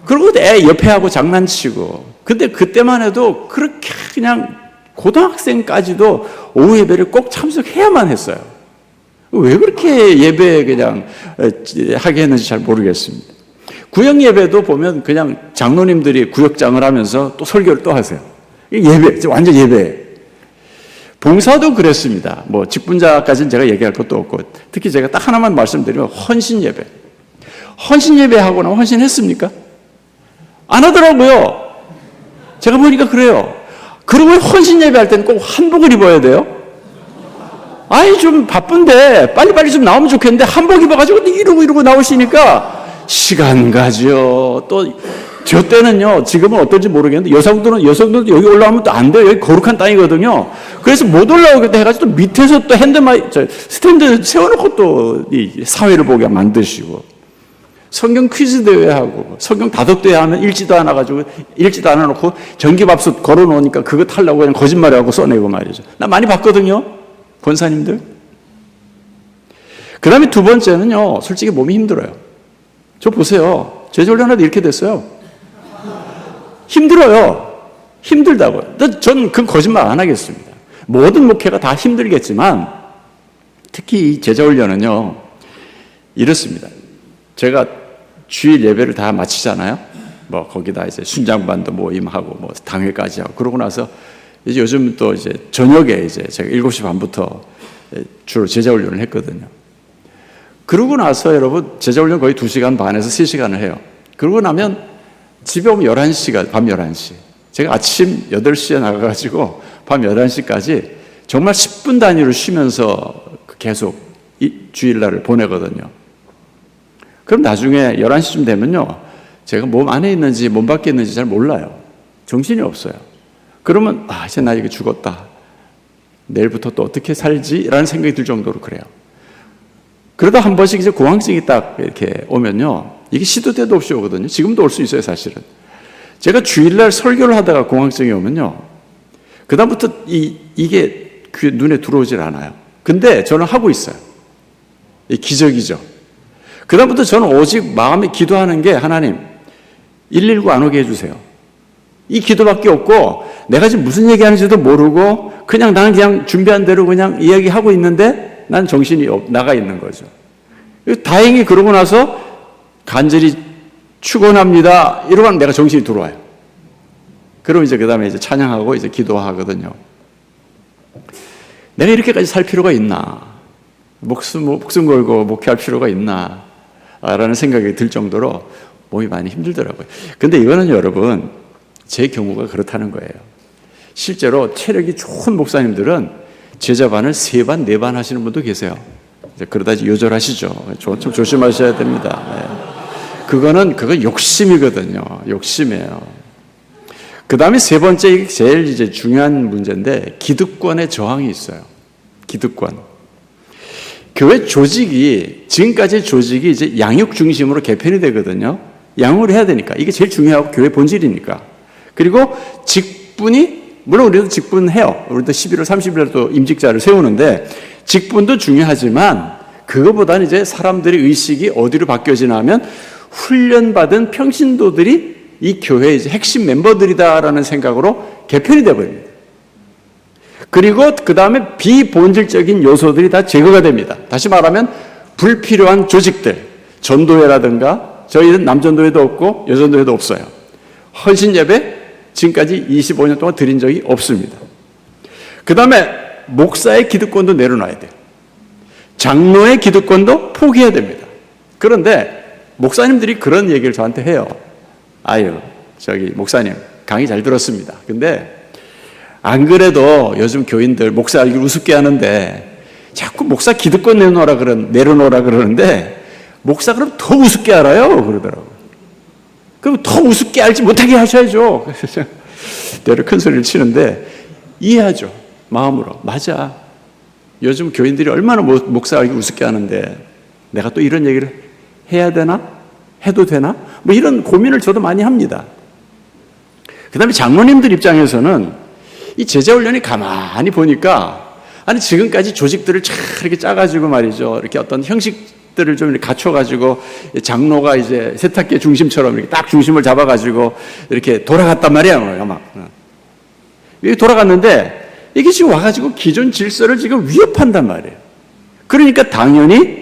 그리고 애 옆에 하고 장난치고. 근데 그때만 해도 그렇게 그냥 고등학생까지도 오후 예배를 꼭 참석해야만 했어요. 왜 그렇게 예배 그냥 하게 했는지 잘 모르겠습니다. 구역 예배도 보면 그냥 장로님들이 구역장을 하면서 또 설교를 또 하세요. 예배, 완전 예배. 봉사도 그랬습니다. 직분자까지는 제가 얘기할 것도 없고, 특히 제가 딱 하나만 말씀드리면 헌신 예배. 헌신 예배 하고 나면 헌신했습니까? 안 하더라고요. 제가 보니까 그래요. 그리고 헌신 예배 할 때는 꼭 한복을 입어야 돼요? 좀 바쁜데 빨리빨리 좀 나오면 좋겠는데 한복 입어가지고 이러고 나오시니까 시간 가죠. 또 저 때는요, 지금은 어떨지 모르겠는데 여성들은 여기 올라오면 또 안 돼요. 여기 거룩한 땅이거든요. 그래서 못 올라오겠다 해가지고 또 밑에서 또 스탠드 세워놓고 또 이 사회를 보게 만드시고, 성경 퀴즈 대회하고 성경 다독 대회 하면 읽지도 안 해놓고 전기밥솥 걸어놓으니까 그거 타려고 그냥 거짓말하고 써내고 말이죠. 나 많이 봤거든요, 권사님들. 그 다음에 두 번째는요, 솔직히 몸이 힘들어요. 저 보세요. 제자훈련하다 이렇게 됐어요. 힘들어요. 힘들다고요. 저는 그 거짓말 안 하겠습니다. 모든 목회가 다 힘들겠지만 특히 이 제자훈련은요, 이렇습니다. 제가 주일 예배를 다 마치잖아요. 거기다 이제 순장반도 모임하고 당회까지 하고, 그러고 나서 이제 요즘 또 이제 저녁에 이제 제가 7시 반부터 주로 제자훈련을 했거든요. 그러고 나서 여러분 제자훈련 거의 2시간 반에서 3시간을 해요. 그러고 나면 집에 오면 11시가, 밤 11시. 제가 아침 8시에 나가가지고 밤 11시까지 정말 10분 단위로 쉬면서 계속 주일날을 보내거든요. 그럼 나중에 11시쯤 되면요, 제가 몸 안에 있는지 몸 밖에 있는지 잘 몰라요. 정신이 없어요. 그러면 이제 나 이거 죽었다. 내일부터 또 어떻게 살지? 라는 생각이 들 정도로 그래요. 그러다 한 번씩 이제 공황증이 딱 이렇게 오면요. 이게 시도 때도 없이 오거든요. 지금도 올 수 있어요, 사실은. 제가 주일날 설교를 하다가 공황증이 오면요. 그다음부터 이게 눈에 들어오질 않아요. 근데 저는 하고 있어요. 이 기적이죠. 그다음부터 저는 오직 마음에 기도하는 게 하나님, 119 안 오게 해주세요. 이 기도밖에 없고 내가 지금 무슨 얘기하는지도 모르고 그냥 나는 그냥 준비한 대로 그냥 이야기하고 있는데 난 정신이 나가 있는 거죠. 다행히 그러고 나서 간절히 축원합니다. 이러면 내가 정신이 들어와요. 그럼 이제 그 다음에 이제 찬양하고 이제 기도하거든요. 내가 이렇게까지 살 필요가 있나? 목숨 걸고 목회할 필요가 있나? 라는 생각이 들 정도로 몸이 많이 힘들더라고요. 근데 이거는 여러분, 제 경우가 그렇다는 거예요. 실제로 체력이 좋은 목사님들은 제자반을 3반, 4반 하시는 분도 계세요. 그러다 요절하시죠. 좀 조심하셔야 됩니다. 네. 그건 욕심이거든요. 욕심이에요. 그 다음에 세 번째, 제일 이제 중요한 문제인데, 기득권의 저항이 있어요. 기득권. 교회 조직이, 지금까지 조직이 이제 양육 중심으로 개편이 되거든요. 양육을 해야 되니까. 이게 제일 중요하고 교회 본질이니까. 그리고 직분이, 물론 우리도 직분해요. 우리도 11월 30일에 또 임직자를 세우는데, 직분도 중요하지만, 그거보다는 이제 사람들의 의식이 어디로 바뀌어지나 하면, 훈련받은 평신도들이 이 교회의 이제 핵심 멤버들이다라는 생각으로 개편이 되어버립니다. 그리고 그 다음에 비본질적인 요소들이 다 제거가 됩니다. 다시 말하면 불필요한 조직들, 전도회라든가 저희는 남전도회도 없고 여전도회도 없어요. 헌신 예배 지금까지 25년 동안 드린 적이 없습니다. 그 다음에 목사의 기득권도 내려놔야 돼요. 장로의 기득권도 포기해야 됩니다. 그런데 목사님들이 그런 얘기를 저한테 해요. 아유, 목사님 강의 잘 들었습니다. 근데 안 그래도 요즘 교인들 목사 알기 우습게 하는데 자꾸 목사 기득권 내놓으라 그러는데 목사 그럼 더 우습게 알아요 그러더라고요. 그럼 더 우습게 알지 못하게 하셔야죠. 그래서 내가 큰 소리를 치는데 이해하죠. 마음으로. 맞아. 요즘 교인들이 얼마나 목사 알기 우습게 하는데 내가 또 이런 얘기를 해야 되나? 해도 되나? 뭐 이런 고민을 저도 많이 합니다. 그 다음에 장로님들 입장에서는 이 제자훈련이 가만히 보니까 아니 지금까지 조직들을 잘 이렇게 짜가지고 말이죠. 이렇게 어떤 형식들을 좀 이렇게 갖춰가지고 장로가 이제 세탁기 중심처럼 이렇게 딱 중심을 잡아가지고 이렇게 돌아갔단 말이에요. 막. 여기 돌아갔는데 이게 지금 와가지고 기존 질서를 지금 위협한단 말이에요. 그러니까 당연히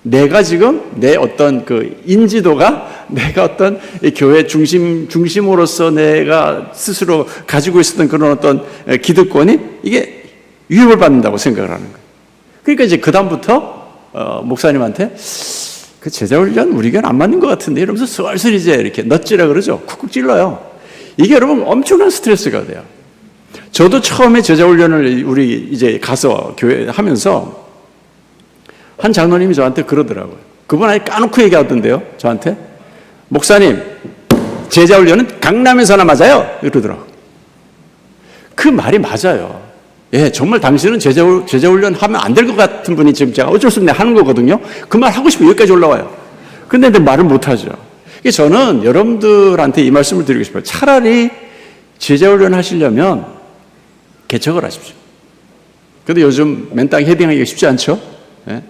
내가 지금 내 어떤 그 인지도가 내가 어떤 교회 중심으로서 내가 스스로 가지고 있었던 그런 어떤 기득권이 이게 위협을 받는다고 생각을 하는 거예요. 그러니까 이제 그다음부터 목사님한테 그 제자훈련 우리 교회는 안 맞는 것 같은데 이러면서 슬슬 이제 이렇게 넛지라 그러죠. 쿡쿡 찔러요. 이게 여러분 엄청난 스트레스가 돼요. 저도 처음에 제자훈련을 우리 이제 가서 교회 하면서 한 장로님이 저한테 그러더라고요. 그분 아예 까놓고 얘기하던데요. 저한테 목사님 제자훈련은 강남에서나 맞아요. 이러더라고요. 그 말이 맞아요. 예, 정말 당신은 제자훈련 하면 안 될 것 같은 분이 지금 제가 어쩔 수 없네 하는 거거든요. 그 말 하고 싶으면 여기까지 올라와요. 근데 말을 못하죠. 저는 여러분들한테 이 말씀을 드리고 싶어요. 차라리 제자훈련 하시려면 개척을 하십시오. 근데 요즘 맨땅 헤딩하기가 쉽지 않죠? 예?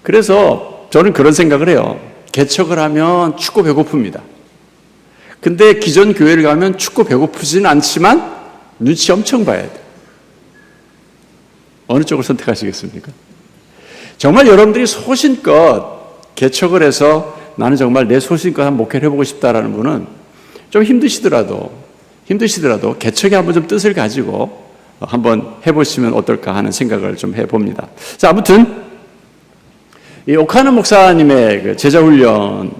그래서 저는 그런 생각을 해요. 개척을 하면 춥고 배고픕니다. 근데 기존 교회를 가면 춥고 배고프지는 않지만 눈치 엄청 봐야 돼요. 어느 쪽을 선택하시겠습니까? 정말 여러분들이 소신껏 개척을 해서 나는 정말 내 소신껏 한번 목회를 해보고 싶다라는 분은 좀 힘드시더라도 개척에 한번 좀 뜻을 가지고 한번 해보시면 어떨까 하는 생각을 좀 해봅니다. 자, 아무튼 이 오카노 목사님의 그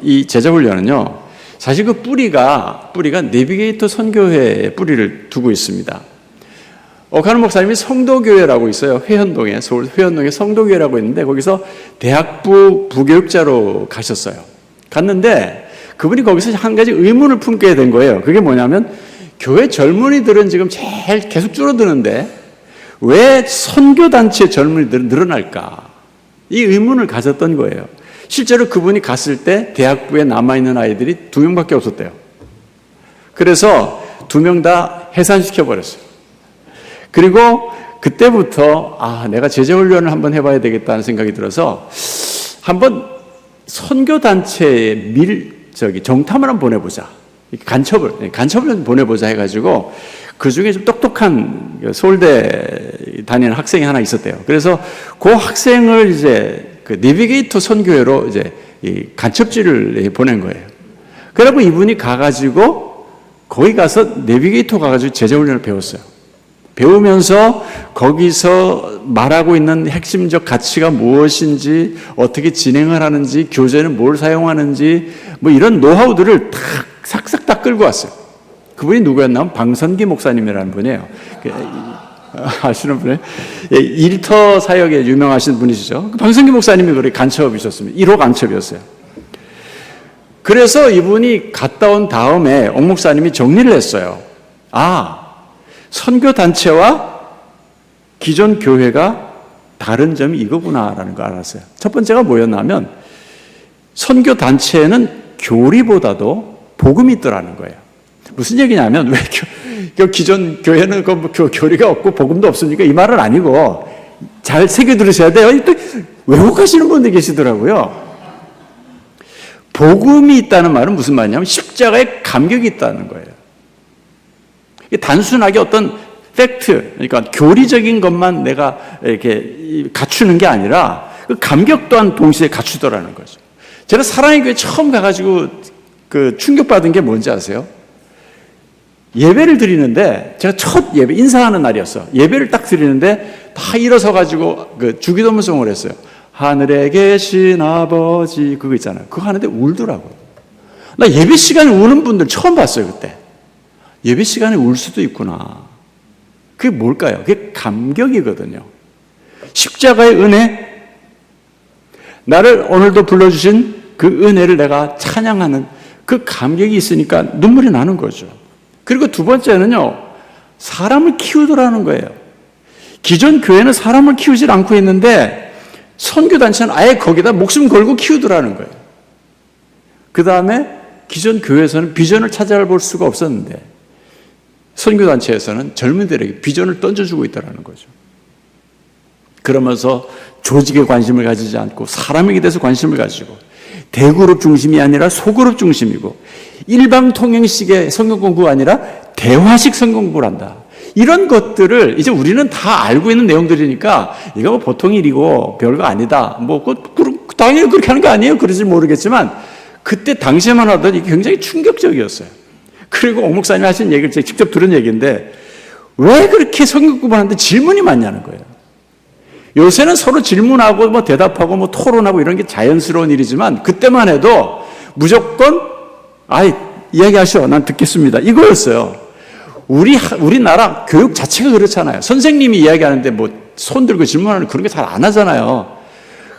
이 제자훈련은요, 사실 그 뿌리가 내비게이터 선교회에 뿌리를 두고 있습니다. 오카노 목사님이 성도교회라고 있어요. 회현동에, 서울 회현동에 성도교회라고 있는데 거기서 대학부 부교육자로 가셨어요. 갔는데 그분이 거기서 한 가지 의문을 품게 된 거예요. 그게 뭐냐면 교회 젊은이들은 지금 제일 계속 줄어드는데 왜 선교단체 젊은이들은 늘어날까? 이 의문을 가졌던 거예요. 실제로 그분이 갔을 때 대학부에 남아있는 아이들이 2명밖에 없었대요. 그래서 2명 다 해산시켜버렸어요. 그리고 그때부터 내가 제자훈련을 한번 해봐야 되겠다는 생각이 들어서 한번 선교단체에 정탐을 한번 보내보자. 간첩을 보내보자 해가지고 그 중에 좀 똑똑한 서울대 다니는 학생이 하나 있었대요. 그래서 그 학생을 이제 그 내비게이터 선교회로 이제 이 간첩지를 보낸 거예요. 그리고 이분이 가가지고 거기 가서 내비게이터 가가지고 제자훈련을 배웠어요. 배우면서 거기서 말하고 있는 핵심적 가치가 무엇인지, 어떻게 진행을 하는지, 교재는 뭘 사용하는지, 뭐 이런 노하우들을 싹싹 다 끌고 왔어요. 그분이 누구였냐면 방선기 목사님이라는 분이에요. 아시는 분이에요? 일터 사역에 유명하신 분이시죠. 방선기 목사님이 그래 간첩이셨습니다. 1호 간첩이었어요. 그래서 이분이 갔다 온 다음에 옥 목사님이 정리를 했어요. 선교단체와 기존 교회가 다른 점이 이거구나라는 걸 알았어요. 첫 번째가 뭐였냐면 선교단체에는 교리보다도 복음이 있더라는 거예요. 무슨 얘기냐면 왜 기존 교회는 그 교리가 없고 복음도 없으니까 이 말은 아니고 잘 새겨 들으셔야 돼요. 또 왜곡하시는 분들 계시더라고요. 복음이 있다는 말은 무슨 말이냐면 십자가에 감격이 있다는 거예요. 단순하게 어떤 팩트, 그러니까 교리적인 것만 내가 이렇게 갖추는 게 아니라 그 감격 또한 동시에 갖추더라는 거죠. 제가 사랑의 교회 처음 가가지고 그 충격받은 게 뭔지 아세요? 예배를 드리는데 제가 첫 예배 인사하는 날이었어. 예배를 딱 드리는데 다 일어서 가지고 그 주기도문송을 했어요. 하늘에 계신 아버지 그거 있잖아요. 그거 하는데 울더라고요. 나 예배 시간에 우는 분들 처음 봤어요 그때. 예배 시간에 울 수도 있구나. 그게 뭘까요? 그게 감격이거든요. 십자가의 은혜, 나를 오늘도 불러주신 그 은혜를 내가 찬양하는 그 감격이 있으니까 눈물이 나는 거죠. 그리고 두 번째는요, 사람을 키우더라는 거예요. 기존 교회는 사람을 키우질 않고 있는데 선교단체는 아예 거기다 목숨 걸고 키우더라는 거예요. 그 다음에 기존 교회에서는 비전을 찾아볼 수가 없었는데 선교단체에서는 젊은이들에게 비전을 던져주고 있다는 거죠. 그러면서 조직에 관심을 가지지 않고 사람에게 대해서 관심을 가지고 대그룹 중심이 아니라 소그룹 중심이고 일방통행식의 성경 공부가 아니라 대화식 성경 공부를 한다. 이런 것들을 이제 우리는 다 알고 있는 내용들이니까 이거 뭐 보통 일이고 별거 아니다. 당연히 그렇게 하는 거 아니에요? 그러지 모르겠지만 그때 당시에만 하더니 굉장히 충격적이었어요. 그리고 옥 목사님이 하신 얘기를 제가 직접 들은 얘기인데 왜 그렇게 성경 공부하는데 질문이 많냐는 거예요. 요새는 서로 질문하고 뭐 대답하고 뭐 토론하고 이런 게 자연스러운 일이지만 그때만 해도 무조건 이야기하셔. 난 듣겠습니다. 이거였어요. 우리나라 교육 자체가 그렇잖아요. 선생님이 이야기하는데 뭐 손 들고 질문하는 그런 게 잘 안 하잖아요.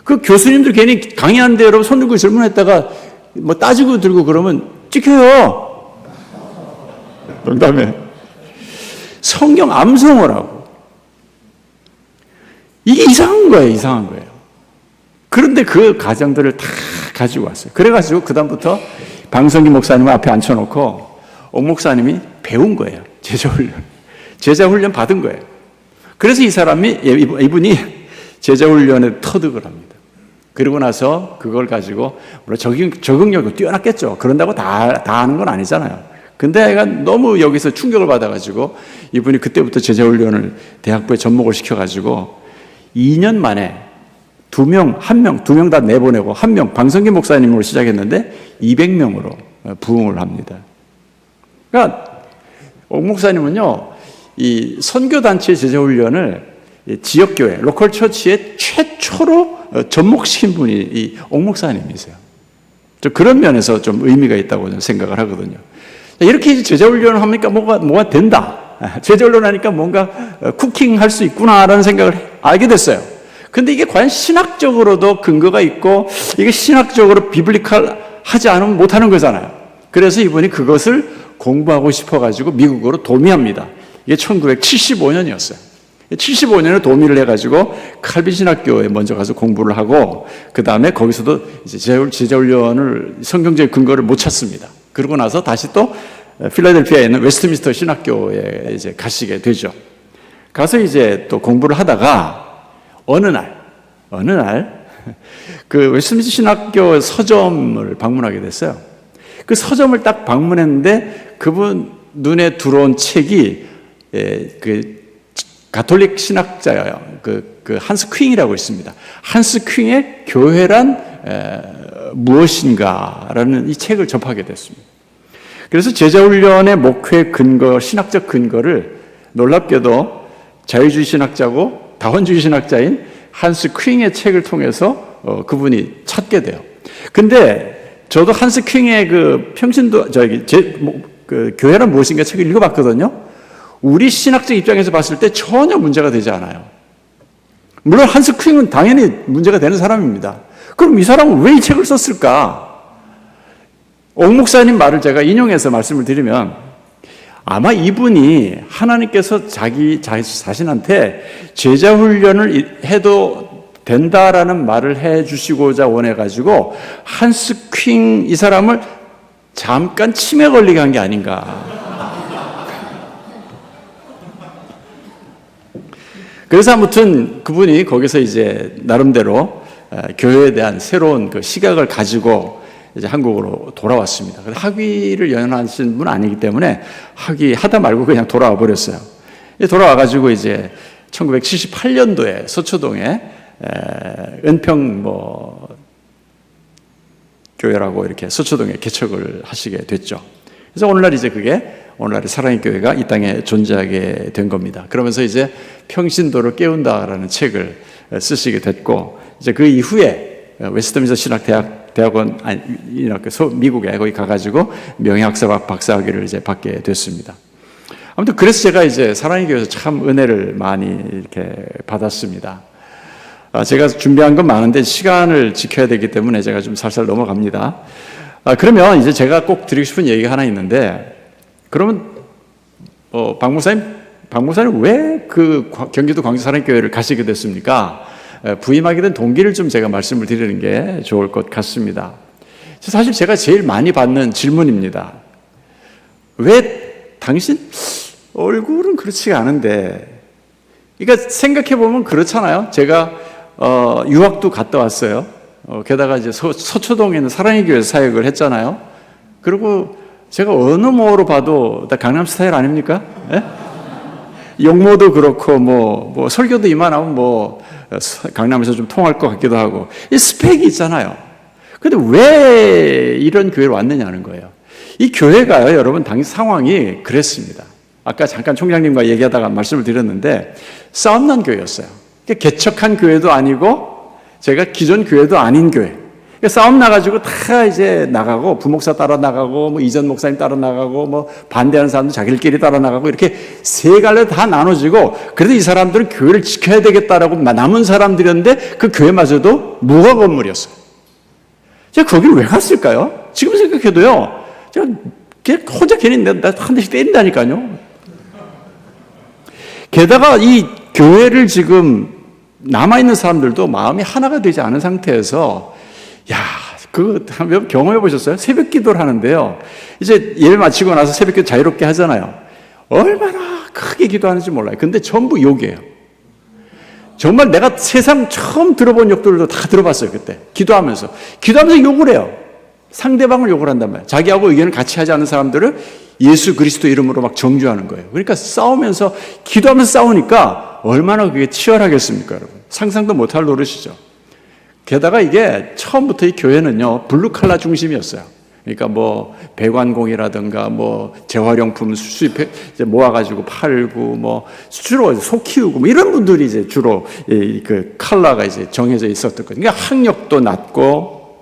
그 교수님들 괜히 강의하는데 여러분 손 들고 질문했다가 뭐 따지고 들고 그러면 찍혀요. 농담에 성경 암송을 하고 이게 이상한 거예요. 그런데 그 가정들을 다 가지고 왔어요. 그래가지고 그다음부터 방성기 목사님 앞에 앉혀놓고 옥 목사님이 배운 거예요. 제자훈련 받은 거예요. 그래서 이분이 제자훈련에 터득을 합니다. 그리고 나서 그걸 가지고 물론 적응력도 뛰어났겠죠. 그런다고 다 하는 건 아니잖아요. 근데 애가 너무 여기서 충격을 받아가지고 이분이 그때부터 제자훈련을 대학부에 접목을 시켜가지고 2년 만에 2명 다 내보내고 1명 방성기 목사님으로 시작했는데 200명으로 부흥을 합니다. 그러니까 옥 목사님은요, 이 선교단체 제자훈련을 지역교회, 로컬 처치에 최초로 접목시킨 분이 이 옥 목사님이세요. 그런 면에서 좀 의미가 있다고 저는 생각을 하거든요. 이렇게 제자훈련을 하니까 뭐가 된다. 제자훈련 하니까 뭔가 쿠킹할 수 있구나라는 생각을 알게 됐어요. 근데 이게 과연 신학적으로도 근거가 있고 이게 신학적으로 비블리컬 하지 않으면 못하는 거잖아요. 그래서 이분이 그것을 공부하고 싶어가지고 미국으로 도미합니다. 이게 1975년이었어요. 75년에 도미를 해가지고 칼빈 신학교에 먼저 가서 공부를 하고 그 다음에 거기서도 이제 제자훈련을 성경적 근거를 못 찾습니다. 그러고 나서 다시 또 필라델피아에 있는 웨스트민스터 신학교에 이제 가시게 되죠. 가서 이제 또 공부를 하다가 어느 날 그 웨스트민스터 신학교 서점을 방문하게 됐어요. 그 서점을 딱 방문했는데 그분 눈에 들어온 책이 그 가톨릭 신학자예요. 그 한스 퀼이라고 있습니다. 한스 퀼의 교회란 무엇인가라는 이 책을 접하게 됐습니다. 그래서 제자훈련의 목회 근거, 신학적 근거를 놀랍게도 자유주의 신학자고 다원주의 신학자인 한스 퀼의 책을 통해서 그분이 찾게 돼요. 근데 저도 한스 퀼의 그 평신도 그 교회란 무엇인가 책을 읽어봤거든요. 우리 신학적 입장에서 봤을 때 전혀 문제가 되지 않아요. 물론 한스 퀼은 당연히 문제가 되는 사람입니다. 그럼 이 사람은 왜 이 책을 썼을까? 옥 목사님 말을 제가 인용해서 말씀을 드리면 아마 이분이 하나님께서 자기 자신한테 제자훈련을 해도 된다라는 말을 해주시고자 원해가지고 한스 퀼 이 사람을 잠깐 치매 걸리게 한 게 아닌가. 그래서 아무튼 그분이 거기서 이제 나름대로 교회에 대한 새로운 그 시각을 가지고 이제 한국으로 돌아왔습니다. 학위를 연하신 분 아니기 때문에 학위 하다 말고 그냥 돌아와 버렸어요. 돌아와가지고 이제 1978년도에 서초동에 은평 교회라고 이렇게 서초동에 개척을 하시게 됐죠. 그래서 오늘날 이제 그게 오늘날의 사랑의 교회가 이 땅에 존재하게 된 겁니다. 그러면서 이제 평신도를 깨운다라는 책을 쓰시게 됐고, 이제 그 이후에 웨스트민스터 신학대학원, 미국에 거기 가가지고 명예학사 박사학위를 이제 받게 됐습니다. 아무튼 그래서 제가 이제 사랑의 교회에서 참 은혜를 많이 이렇게 받았습니다. 제가 준비한 건 많은데 시간을 지켜야 되기 때문에 제가 좀 살살 넘어갑니다. 그러면 이제 제가 꼭 드리고 싶은 얘기가 하나 있는데, 그러면 박 목사님 왜 그 경기도 광주사랑교회를 가시게 됐습니까? 부임하게 된 동기를 좀 제가 말씀을 드리는 게 좋을 것 같습니다. 사실 제가 제일 많이 받는 질문입니다. 왜 당신 얼굴은 그렇지가 않은데, 그러니까 생각해 보면 그렇잖아요. 제가 유학도 갔다 왔어요. 게다가 이제 서초동에 있는 사랑의 교회 사역을 했잖아요. 그리고 제가 어느 모로 봐도 다 강남 스타일 아닙니까? 예? 용모도 그렇고 뭐 설교도 이만하면 강남에서 좀 통할 것 같기도 하고 이 스펙이 있잖아요. 근데 왜 이런 교회를 왔느냐는 거예요. 이 교회가요, 여러분 당시 상황이 그랬습니다. 아까 잠깐 총장님과 얘기하다가 말씀을 드렸는데 싸움난 교회였어요. 개척한 교회도 아니고 제가 기존 교회도 아닌 교회. 싸움 나가지고 다 이제 나가고 부목사 따라 나가고 이전 목사님 따라 나가고 반대하는 사람도 자기들끼리 따라 나가고 이렇게 세 갈래 다 나눠지고, 그래도 이 사람들은 교회를 지켜야 되겠다라고 남은 사람들이었는데 그 교회마저도 무화 건물이었어요. 제가 거기를 왜 갔을까요? 지금 생각해도요, 제가 혼자 괜히 나 한 대씩 때린다니까요. 게다가 이 교회를 지금 남아있는 사람들도 마음이 하나가 되지 않은 상태에서, 그거 한번 경험해 보셨어요? 새벽 기도를 하는데요. 이제 예배 마치고 나서 새벽 기도 자유롭게 하잖아요. 얼마나 크게 기도하는지 몰라요. 근데 전부 욕이에요. 정말 내가 세상 처음 들어본 욕들도 다 들어봤어요, 그때. 기도하면서 욕을 해요. 상대방을 욕을 한단 말이에요. 자기하고 의견을 같이 하지 않는 사람들을 예수 그리스도 이름으로 막 정죄하는 거예요. 그러니까 싸우면서, 기도하면서 싸우니까 얼마나 그게 치열하겠습니까, 여러분? 상상도 못할 노릇이죠. 게다가 이게 처음부터 이 교회는요, 블루칼라 중심이었어요. 그러니까 배관공이라든가 재활용품 수입해 이제 모아가지고 팔고 주로 소 키우고 이런 분들이 이제 주로 그 칼라가 이제 정해져 있었던 거예요. 그러니까 학력도 낮고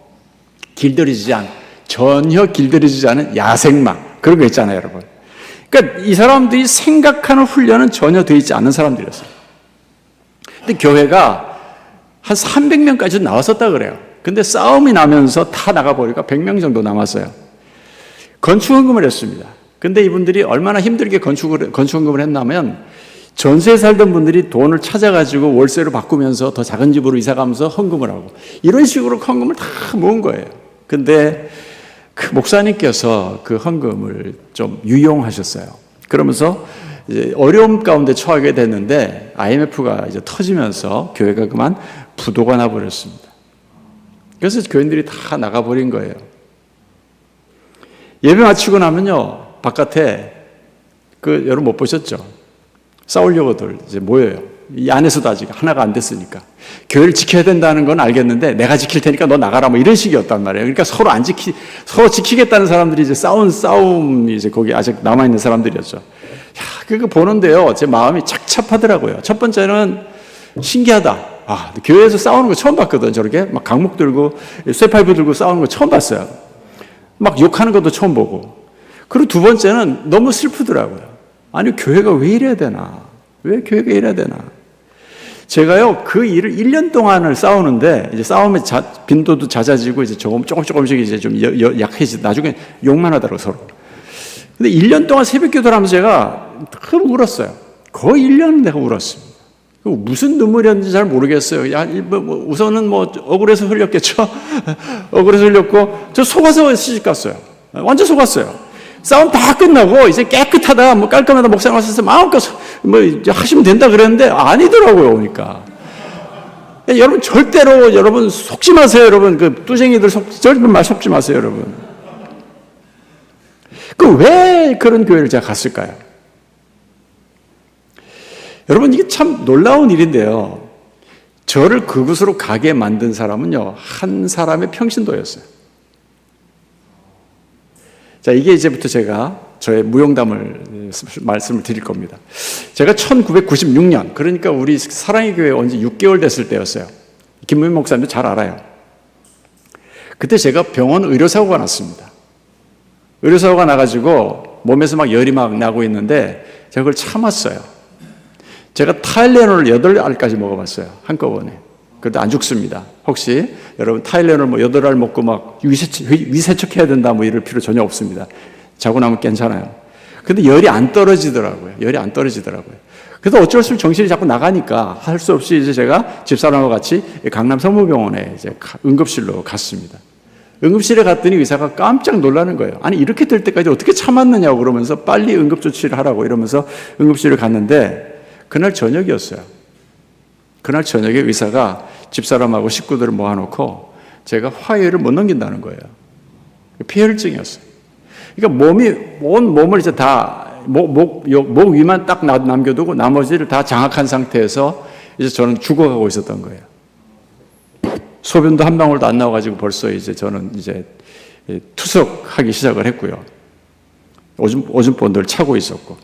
전혀 길들여지지 않은 야생마 그런 거 있잖아요, 여러분. 그러니까 이 사람들이 생각하는 훈련은 전혀 되어 있지 않은 사람들이었어요. 근데 교회가 한 300명까지 나왔었다 그래요. 근데 싸움이 나면서 다 나가버리니까 100명 정도 남았어요. 건축헌금을 했습니다. 근데 이분들이 얼마나 힘들게 건축헌금을 했냐면 전세에 살던 분들이 돈을 찾아가지고 월세로 바꾸면서 더 작은 집으로 이사가면서 헌금을 하고 이런 식으로 헌금을 다 모은 거예요. 근데 그 목사님께서 그 헌금을 좀 유용하셨어요. 그러면서 이제 어려움 가운데 처하게 됐는데 IMF가 이제 터지면서 교회가 그만 부도가 나버렸습니다. 그래서 교인들이 다 나가버린 거예요. 예배 마치고 나면요, 바깥에 여러분 못 보셨죠? 싸우려고들 이제 모여요. 이 안에서도 아직 하나가 안 됐으니까. 교회를 지켜야 된다는 건 알겠는데 내가 지킬 테니까 너 나가라 뭐 이런 식이었단 말이에요. 그러니까 서로 지키겠다는 사람들이 이제 싸움이 이제 거기 아직 남아있는 사람들이었죠. 그거 보는데요, 제 마음이 착잡하더라고요. 첫 번째는 신기하다. 교회에서 싸우는 거 처음 봤거든. 저렇게 막 강목 들고 쇠파이프 들고 싸우는 거 처음 봤어요. 막 욕하는 것도 처음 보고. 그리고 두 번째는 너무 슬프더라고요. 아니, 교회가 왜 이래야 되나? 왜 교회가 이래야 되나? 제가요, 그 일을 1년 동안을 싸우는데, 이제 싸움의 빈도도 잦아지고, 이제 조금씩 이제 좀 약해지고, 나중에 욕만 하더라고요, 서로. 근데 1년 동안 새벽 기도를 하면서 제가 울었어요. 거의 1년은 내가 울었습니다. 무슨 눈물이었는지 잘 모르겠어요. 우선은 억울해서 흘렸겠죠? 억울해서 흘렸고, 저 속아서 시집 갔어요. 완전 속았어요. 싸움 다 끝나고 이제 깨끗하다, 깔끔하다 목사님 와서 마음껏 하시면 된다 그랬는데 아니더라고요, 오니까. 여러분 절대로 여러분 속지 마세요, 여러분. 뚜쟁이들 절대 속지 마세요, 여러분. 왜 그런 교회를 제가 갔을까요? 여러분, 이게 참 놀라운 일인데요. 저를 그곳으로 가게 만든 사람은요, 한 사람의 평신도였어요. 자, 이게 이제부터 제가 저의 무용담을 말씀을 드릴 겁니다. 제가 1996년, 그러니까 우리 사랑의 교회 온 지 6개월 됐을 때였어요. 김문민 목사님도 잘 알아요. 그때 제가 병원 의료사고가 났습니다. 의료사고가 나가지고 몸에서 막 열이 막 나고 있는데 제가 그걸 참았어요. 제가 타일레놀을 8알까지 먹어봤어요. 한꺼번에. 그래도 안 죽습니다. 혹시 여러분 타일레놀 8알 먹고 막 위세척해야 된다 이럴 필요 전혀 없습니다. 자고 나면 괜찮아요. 근데 열이 안 떨어지더라고요. 그래서 어쩔 수 없이 정신이 자꾸 나가니까 할 수 없이 이제 제가 집사람과 같이 강남 성모병원에 이제 응급실로 갔습니다. 응급실에 갔더니 의사가 깜짝 놀라는 거예요. 아니, 이렇게 될 때까지 어떻게 참았느냐고 그러면서 빨리 응급조치를 하라고 이러면서 응급실을 갔는데 그날 저녁이었어요. 그날 저녁에 의사가 집사람하고 식구들을 모아놓고 제가 화해를 못 넘긴다는 거예요. 폐혈증이었어요. 그러니까 온 몸을 이제 다 목 위만 딱 남겨두고 나머지를 다 장악한 상태에서 이제 저는 죽어가고 있었던 거예요. 소변도 한 방울도 안 나와가지고 벌써 이제 저는 이제 투석하기 시작을 했고요. 오줌본들 차고 있었고.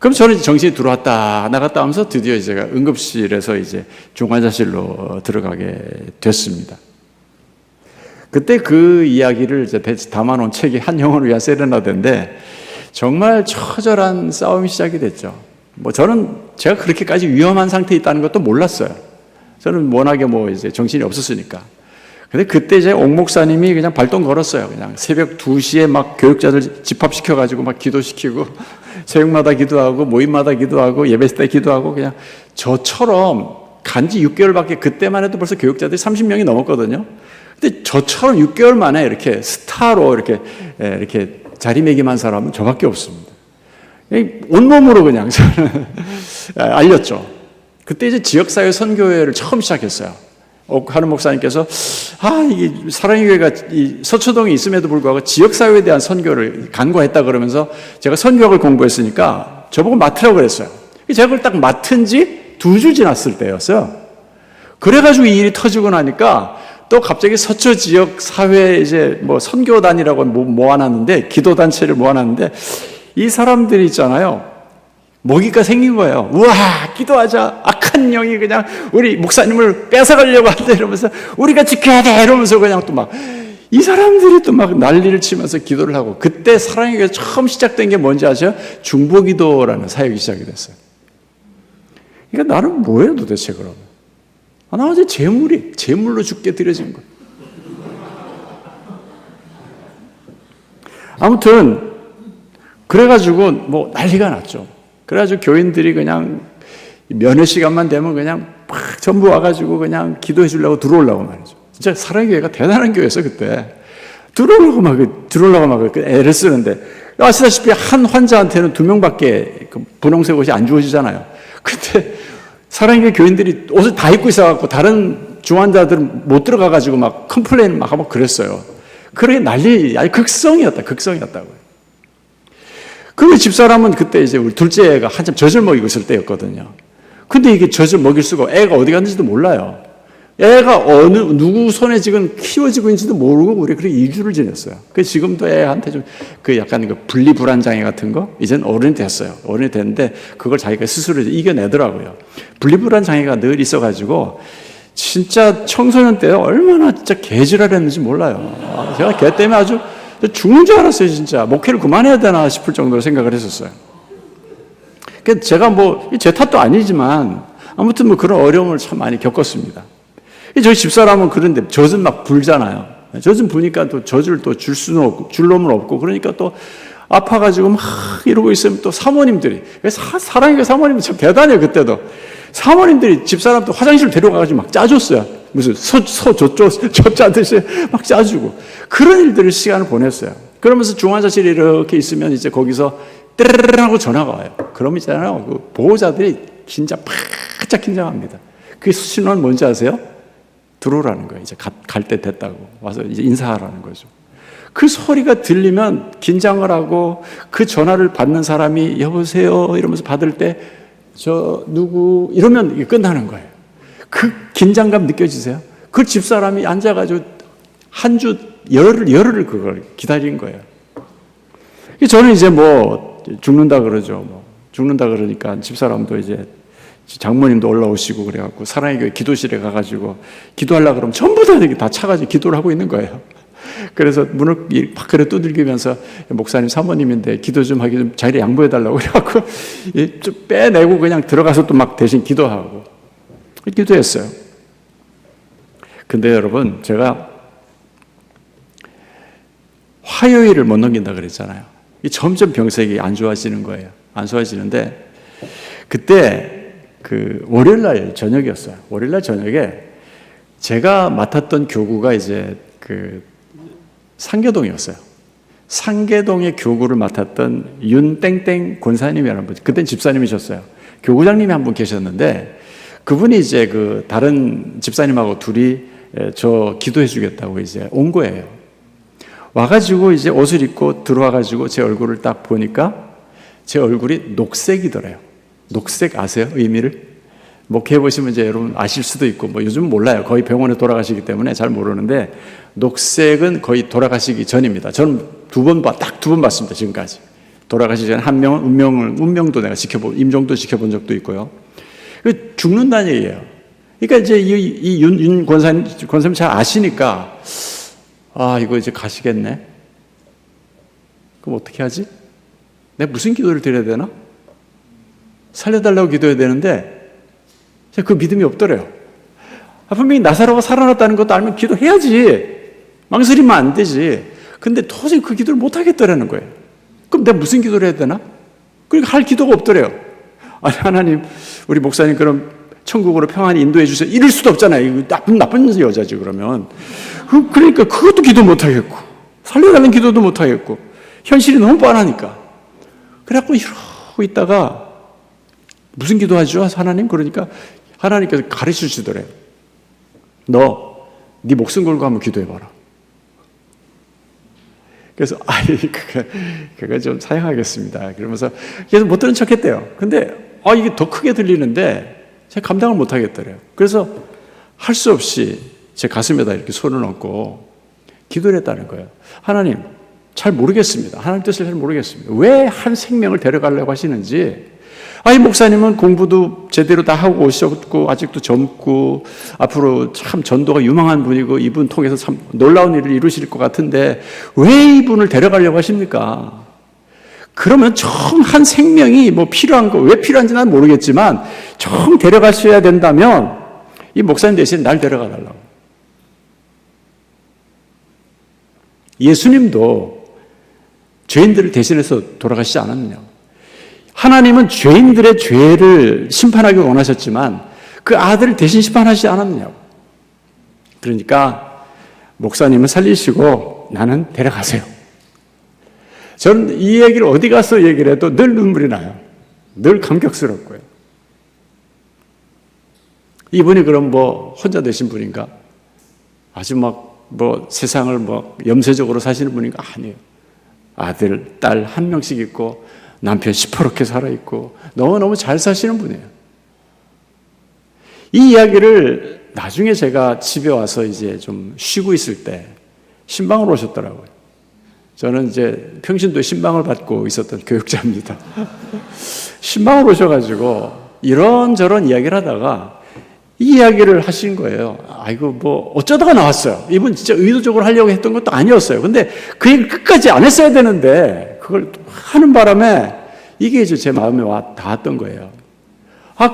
그럼 저는 정신이 들어왔다 나갔다 하면서 드디어 제가 응급실에서 이제 중환자실로 들어가게 됐습니다. 그때 그 이야기를 이제 담아놓은 책이 한 영혼을 위한 세레나데인데 정말 처절한 싸움이 시작이 됐죠. 저는 제가 그렇게까지 위험한 상태에 있다는 것도 몰랐어요. 저는 워낙에 이제 정신이 없었으니까. 근데 그때 이제 옥 목사님이 그냥 발동 걸었어요. 그냥 새벽 2시에 막 교육자들 집합시켜가지고 막 기도시키고 새벽마다 기도하고 모임마다 기도하고 예배 때 기도하고 그냥 저처럼 간지 6개월밖에 그때만 해도 벌써 교육자들이 30명이 넘었거든요. 근데 저처럼 6개월 만에 이렇게 스타로 이렇게 자리매김한 사람은 저밖에 없습니다. 온몸으로 그냥 저는 알렸죠. 그때 이제 지역사회 선교회를 처음 시작했어요. 하는 목사님께서 이게 사랑의 교회가 이 서초동에 있음에도 불구하고 지역사회에 대한 선교를 간과했다 그러면서 제가 선교학을 공부했으니까 저보고 맡으라고 그랬어요. 제가 그걸 딱 맡은 지 2주 지났을 때였어요. 그래가지고 이 일이 터지고 나니까 또 갑자기 서초 지역 사회 이제 선교단이라고 모아놨는데 기도단체를 모아놨는데 이 사람들이 있잖아요. 모기가 생긴 거예요. 우와, 기도하자. 악한 영이 그냥 우리 목사님을 뺏어가려고 한다 이러면서 우리가 지켜야 돼 이러면서 그냥 또 이 사람들이 또 난리를 치면서 기도를 하고 그때 사랑의 교회 처음 시작된 게 뭔지 아세요? 중보기도라는 사역이 시작이 됐어요. 그러니까 나는 뭐예요 도대체 그러면? 나 어제 재물로 죽게 드려진 거예요. 아무튼 그래가지고 난리가 났죠. 그래가지고 교인들이 그냥 면회 시간만 되면 그냥 막 전부 와가지고 그냥 기도해 주려고 들어오려고 말이죠. 진짜 사랑교회가 대단한 교회였어, 그때. 들어오려고 막 애를 쓰는데, 아시다시피 한 환자한테는 2명밖에 분홍색 옷이 안 주어지잖아요. 근데 사랑교회 교인들이 옷을 다 입고 있어갖고 다른 중환자들은 못 들어가가지고 막 컴플레인 막 하고 그랬어요. 그러게 난리, 아니 극성이었다고요. 그리고 집사람은 그때 이제 우리 둘째 애가 한참 젖을 먹이고 있을 때였거든요. 근데 이게 젖을 먹일 수가, 애가 어디 갔는지도 몰라요. 애가 누구 손에 지금 키워지고 있는지도 모르고 우리 그렇게 2주를 지냈어요. 그 지금도 애한테 좀 그 약간 그 분리불안장애 같은 거, 이제는 어른이 됐어요. 어른이 됐는데 그걸 자기가 스스로 이겨내더라고요. 분리불안장애가 늘 있어가지고 진짜 청소년 때 얼마나 진짜 개지랄했는지 몰라요. 제가 걔 때문에 아주 죽는 줄 알았어요, 진짜. 목회를 그만해야 되나 싶을 정도로 생각을 했었어요. 그러니까 제가 뭐 제 탓도 아니지만 아무튼 뭐 그런 어려움을 참 많이 겪었습니다. 저희 집사람은 그런데 젖은 막 불잖아요. 젖은 부니까 또 젖을 또 줄 수는 없고, 줄 놈은 없고, 그러니까 또 아파가지고 막 이러고 있으면 또 사모님들이, 사랑의 사모님이 참 대단해요, 그때도. 사모님들이 집사람 또 화장실 데려가가지고 막 짜줬어요. 무슨 젖 짜듯이 막 짜주고. 그런 일들을 시간을 보냈어요. 그러면서 중환자실에 이렇게 있으면 이제 거기서 떼르르 하고 전화가 와요. 그럼 있잖아요. 그 보호자들이 진짜 바짝 긴장합니다. 그 신호는 뭔지 아세요? 들어오라는 거예요. 이제 갈 때 됐다고. 와서 이제 인사하라는 거죠. 그 소리가 들리면 긴장을 하고 그 전화를 받는 사람이 여보세요 이러면서 받을 때 저 누구 이러면 이게 끝나는 거예요. 그 긴장감 느껴지세요? 그 집사람이 앉아가지고 한 주 열흘을 그걸 기다린 거예요. 저는 이제 뭐 죽는다 그러죠. 뭐 죽는다 그러니까 집사람도 이제 장모님도 올라오시고 그래갖고 사랑의 교회 기도실에 가가지고 기도하려고 그러면 전부 다 차가지고 기도를 하고 있는 거예요. 그래서 문을 밖으로 두들기면서 목사님 사모님인데 기도 좀 하기 좀 자리에 양보해달라고 그래갖고 좀 빼내고 그냥 들어가서 또 막 대신 기도하고 기도했어요. 근데 여러분 제가 화요일을 못 넘긴다 그랬잖아요. 점점 병색이 안 좋아지는 거예요. 안 좋아지는데 그때 그 월요일날 저녁이었어요. 월요일날 저녁에 제가 맡았던 교구가 이제 그 상계동이었어요. 상계동의 교구를 맡았던 윤땡땡 권사님이라는 분, 그땐 집사님이셨어요. 교구장님이 한 분 계셨는데 그분이 이제 그 다른 집사님하고 둘이 저 기도해 주겠다고 이제 온 거예요. 와가지고 이제 옷을 입고 들어와가지고 제 얼굴을 딱 보니까 제 얼굴이 녹색이더래요. 녹색 아세요? 의미를? 목회해 보시면 이제 여러분 아실 수도 있고 뭐 요즘 몰라요. 거의 병원에 돌아가시기 때문에 잘 모르는데 녹색은 거의 돌아가시기 전입니다. 저는 딱 두 번 봤습니다. 지금까지. 돌아가시기 전에 한 명은 운명도 내가 임종도 지켜본 적도 있고요. 죽는다는 얘기예요. 그러니까 이제 이 윤 권사님 잘 아시니까 아 이거 이제 가시겠네. 그럼 어떻게 하지? 내가 무슨 기도를 드려야 되나? 살려달라고 기도해야 되는데 그 믿음이 없더래요. 분명히 나사로가 살아났다는 것도 알면 기도해야지. 망설이면 안 되지. 근데 도저히 그 기도를 못 하겠더라는 거예요. 그럼 내가 무슨 기도를 해야 되나? 그러니까 할 기도가 없더래요. 아니 하나님 우리 목사님 그럼 천국으로 평안히 인도해 주세요. 이럴 수도 없잖아요. 나쁜 여자지 그러면. 그러니까 그것도 기도 못 하겠고 살려달라는 기도도 못 하겠고 현실이 너무 뻔하니까. 그래갖고 이러고 있다가 무슨 기도하죠? 하나님? 그러니까 하나님께서 가르쳐 주시더래요. 너 네 목숨 걸고 한번 기도해봐라. 그래서 그거 좀 사양하겠습니다. 그러면서 계속 못 들은 척했대요. 근데 이게 더 크게 들리는데 제가 감당을 못 하겠더래요. 그래서 할 수 없이 제 가슴에다 이렇게 손을 얹고 기도를 했다는 거예요. 하나님 잘 모르겠습니다. 하나님 뜻을 잘 모르겠습니다. 왜 한 생명을 데려가려고 하시는지. 이 목사님은 공부도 제대로 다 하고 오셨고 아직도 젊고 앞으로 참 전도가 유망한 분이고 이분 통해서 참 놀라운 일을 이루실 것 같은데 왜 이분을 데려가려고 하십니까? 그러면 정 한 생명이 뭐 필요한 거 왜 필요한지 난 모르겠지만 정 데려가셔야 된다면 이 목사님 대신 날 데려가 달라고. 예수님도 죄인들을 대신해서 돌아가시지 않았느냐. 하나님은 죄인들의 죄를 심판하기 원하셨지만 그 아들을 대신 심판하지 않았느냐고. 그러니까 목사님은 살리시고 나는 데려가세요. 저는 이 얘기를 어디 가서 얘기를 해도 늘 눈물이 나요. 늘 감격스럽고요. 이분이 그럼 뭐 혼자 되신 분인가? 아주 세상을 염세적으로 사시는 분인가? 아니에요. 아들, 딸 한 명씩 있고 남편 시퍼렇게 살아있고 너무너무 잘 사시는 분이에요. 이 이야기를 나중에 제가 집에 와서 이제 좀 쉬고 있을 때 신방으로 오셨더라고요. 저는 이제 평신도에 신방을 받고 있었던 교육자입니다. 신방으로 오셔가지고 이런저런 이야기를 하다가 이 이야기를 하신 거예요. 아이고, 어쩌다가 나왔어요. 이분 진짜 의도적으로 하려고 했던 것도 아니었어요. 근데 그 얘기 끝까지 안 했어야 되는데, 그걸 하는 바람에 이게 이제 제 마음에 닿았던 거예요.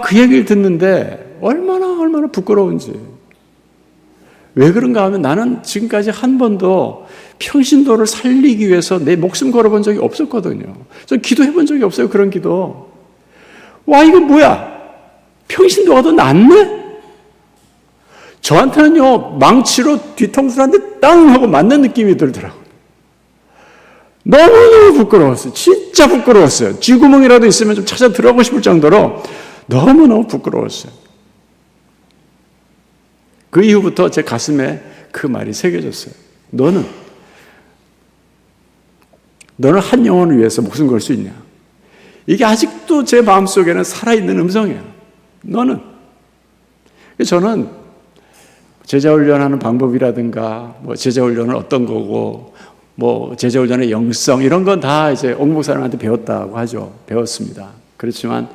그 얘기를 듣는데 얼마나 부끄러운지. 왜 그런가 하면 나는 지금까지 한 번도 평신도를 살리기 위해서 내 목숨 걸어본 적이 없었거든요. 전 기도해 본 적이 없어요, 그런 기도. 이거 뭐야? 평신도가 더 낫네? 저한테는요, 망치로 뒤통수 한 대 땅 하고 맞는 느낌이 들더라고요. 너무너무 부끄러웠어요. 진짜 부끄러웠어요. 쥐구멍이라도 있으면 좀 찾아 들어가고 싶을 정도로 너무너무 부끄러웠어요. 그 이후부터 제 가슴에 그 말이 새겨졌어요. 너는 한 영혼을 위해서 목숨 걸 수 있냐? 이게 아직도 제 마음속에는 살아있는 음성이에요. 너는. 저는 제자훈련하는 방법이라든가, 제자훈련은 어떤 거고, 제자훈련의 영성, 이런 건 다 이제 옥 목사님한테 배웠다고 하죠. 배웠습니다. 그렇지만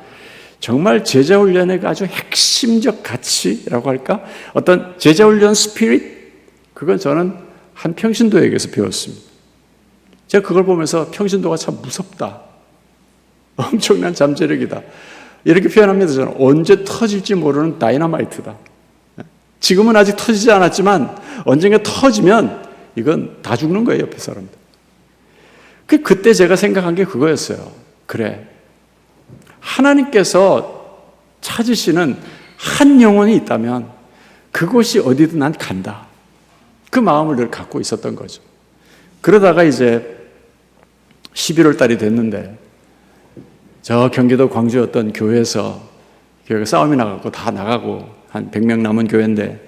정말 제자훈련의 아주 핵심적 가치라고 할까? 어떤 제자훈련 스피릿? 그건 저는 한 평신도에게서 배웠습니다. 제가 그걸 보면서 평신도가 참 무섭다. 엄청난 잠재력이다. 이렇게 표현합니다. 저는 언제 터질지 모르는 다이너마이트다. 지금은 아직 터지지 않았지만 언젠가 터지면 이건 다 죽는 거예요, 옆에 사람들. 그때 제가 생각한 게 그거였어요. 그래, 하나님께서 찾으시는 한 영혼이 있다면 그곳이 어디든 난 간다. 그 마음을 늘 갖고 있었던 거죠. 그러다가 이제 11월 달이 됐는데 저 경기도 광주였던 교회에서 교회가 싸움이 나가고 다 나가고 한 100명 남은 교회인데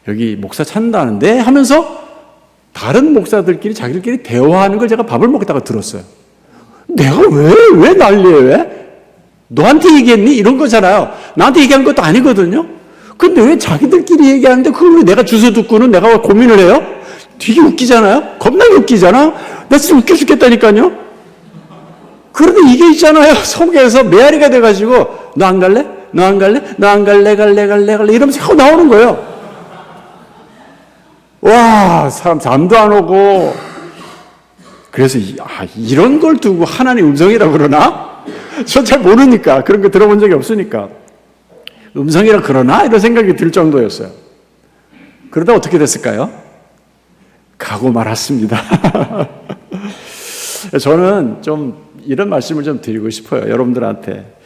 여기 목사 찾는다는데 하면서 다른 목사들끼리 자기들끼리 대화하는 걸 제가 밥을 먹다가 들었어요. 내가 왜 난리해? 왜? 너한테 얘기했니? 이런 거잖아요. 나한테 얘기한 것도 아니거든요. 근데 왜 자기들끼리 얘기하는데 그걸 왜 내가 주워 듣고는 내가 고민을 해요? 되게 웃기잖아요? 겁나게 웃기잖아? 나 진짜 웃겨 죽겠다니까요? 그런데 이게 있잖아요. 속에서 메아리가 돼가지고 너 안 갈래? 너 안 갈래? 너 안 갈래? 갈래? 이러면서 하고 나오는 거예요. 와, 사람 잠도 안 오고. 그래서 이런 걸 두고 하나님 음성이라고 그러나? 전 잘 모르니까. 그런 거 들어본 적이 없으니까. 음성이라 그러나? 이런 생각이 들 정도였어요. 그러다 어떻게 됐을까요? 가고 말았습니다. 저는 좀 이런 말씀을 좀 드리고 싶어요. 여러분들한테.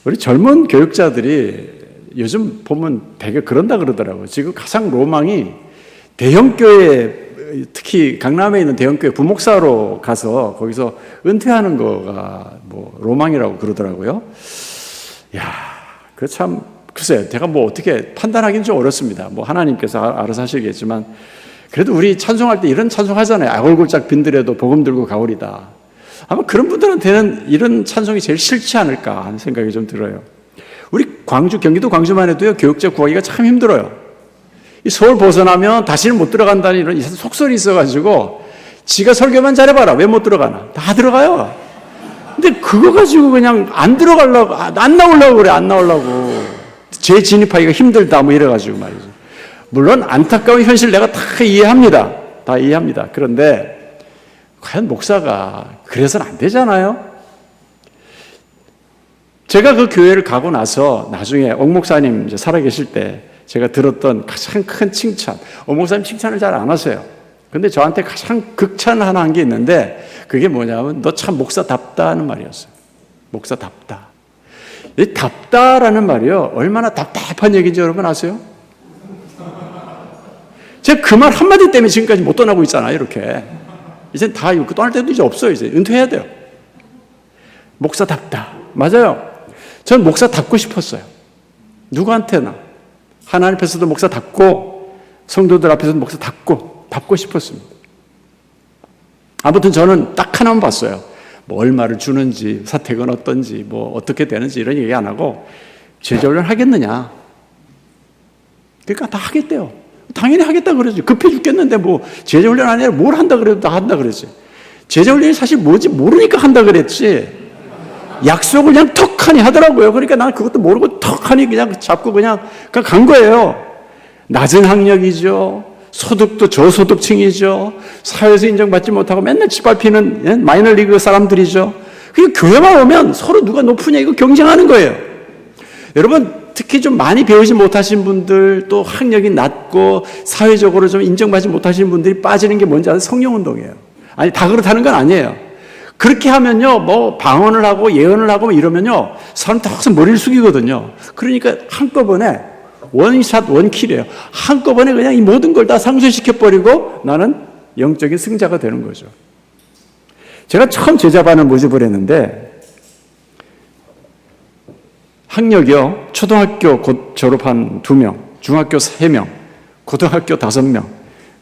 우리 젊은 교육자들이 요즘 보면 되게 그런다 그러더라고요. 지금 가장 로망이 대형교회, 특히 강남에 있는 대형교회 부목사로 가서 거기서 은퇴하는 거가 로망이라고 그러더라고요. 참, 글쎄요. 제가 어떻게 판단하기는 좀 어렵습니다. 하나님께서 알아서 하시겠지만, 그래도 우리 찬송할 때 이런 찬송하잖아요. 얼굴짝 빈들에도 복음 들고 가오리다. 아마 그런 분들한테는 이런 찬송이 제일 싫지 않을까 하는 생각이 좀 들어요. 우리 경기도 광주만 해도요, 교육자 구하기가 참 힘들어요. 이 서울 벗어나면 다시는 못 들어간다는 이런 속설이 있어가지고, 지가 설교만 잘해봐라. 왜 못 들어가나? 다 들어가요. 근데 그거 가지고 그냥 안 들어가려고, 안 나오려고 그래, 안 나오려고. 재진입하기가 힘들다, 이래가지고 말이죠. 물론 안타까운 현실 내가 다 이해합니다. 다 이해합니다. 그런데, 과연 목사가 그래서는 안 되잖아요? 제가 그 교회를 가고 나서 나중에 옥 목사님 살아계실 때 제가 들었던 가장 큰 칭찬, 옥 목사님 칭찬을 잘 안 하세요. 근데 저한테 가장 극찬 하나 한 게 있는데 그게 뭐냐면 너 참 목사답다 하는 말이었어요. 목사답다. 이 답다라는 말이요, 얼마나 답답한 얘기인지 여러분 아세요? 제가 그 말 한마디 때문에 지금까지 못 떠나고 있잖아요, 이렇게. 이제 다 떠날 때도 이제 없어요. 이제 은퇴해야 돼요. 목사답다. 맞아요. 전 목사답고 싶었어요. 누구한테나. 하나님 앞에서도 목사답고, 성도들 앞에서도 목사답고 싶었습니다. 아무튼 저는 딱 하나만 봤어요. 뭐 얼마를 주는지, 사택은 어떤지, 뭐 어떻게 되는지 이런 얘기 안 하고, 제자훈련 하겠느냐. 그러니까 다 하겠대요. 당연히 하겠다 그러지. 급해 죽겠는데 뭐 제자훈련 아니라 뭘 한다 그래도 다 한다 그랬지. 제자훈련이 사실 뭐지 모르니까 한다 그랬지. 약속을 그냥 턱하니 하더라고요. 그러니까 난 그것도 모르고 턱하니 그냥 잡고 그냥 간 거예요. 낮은 학력이죠. 소득도 저소득층이죠. 사회에서 인정받지 못하고 맨날 짓밟히는 마이너리그 사람들이죠. 그냥 교회만 오면 서로 누가 높으냐 이거 경쟁하는 거예요. 여러분 특히 좀 많이 배우지 못하신 분들, 또 학력이 낮고 사회적으로 좀 인정받지 못하시는 분들이 빠지는 게 뭔지 아세요? 성령운동이에요. 아니 다 그렇다는 건 아니에요. 그렇게 하면요, 뭐 방언을 하고 예언을 하고 이러면요, 사람 다 머리를 숙이거든요. 그러니까 한꺼번에 원샷 원킬이에요. 한꺼번에 그냥 이 모든 걸 다 상쇄시켜버리고 나는 영적인 승자가 되는 거죠. 제가 처음 제자반을 모집을 했는데 학력이요, 초등학교 곧 졸업한 2명, 중학교 3명, 고등학교 5명,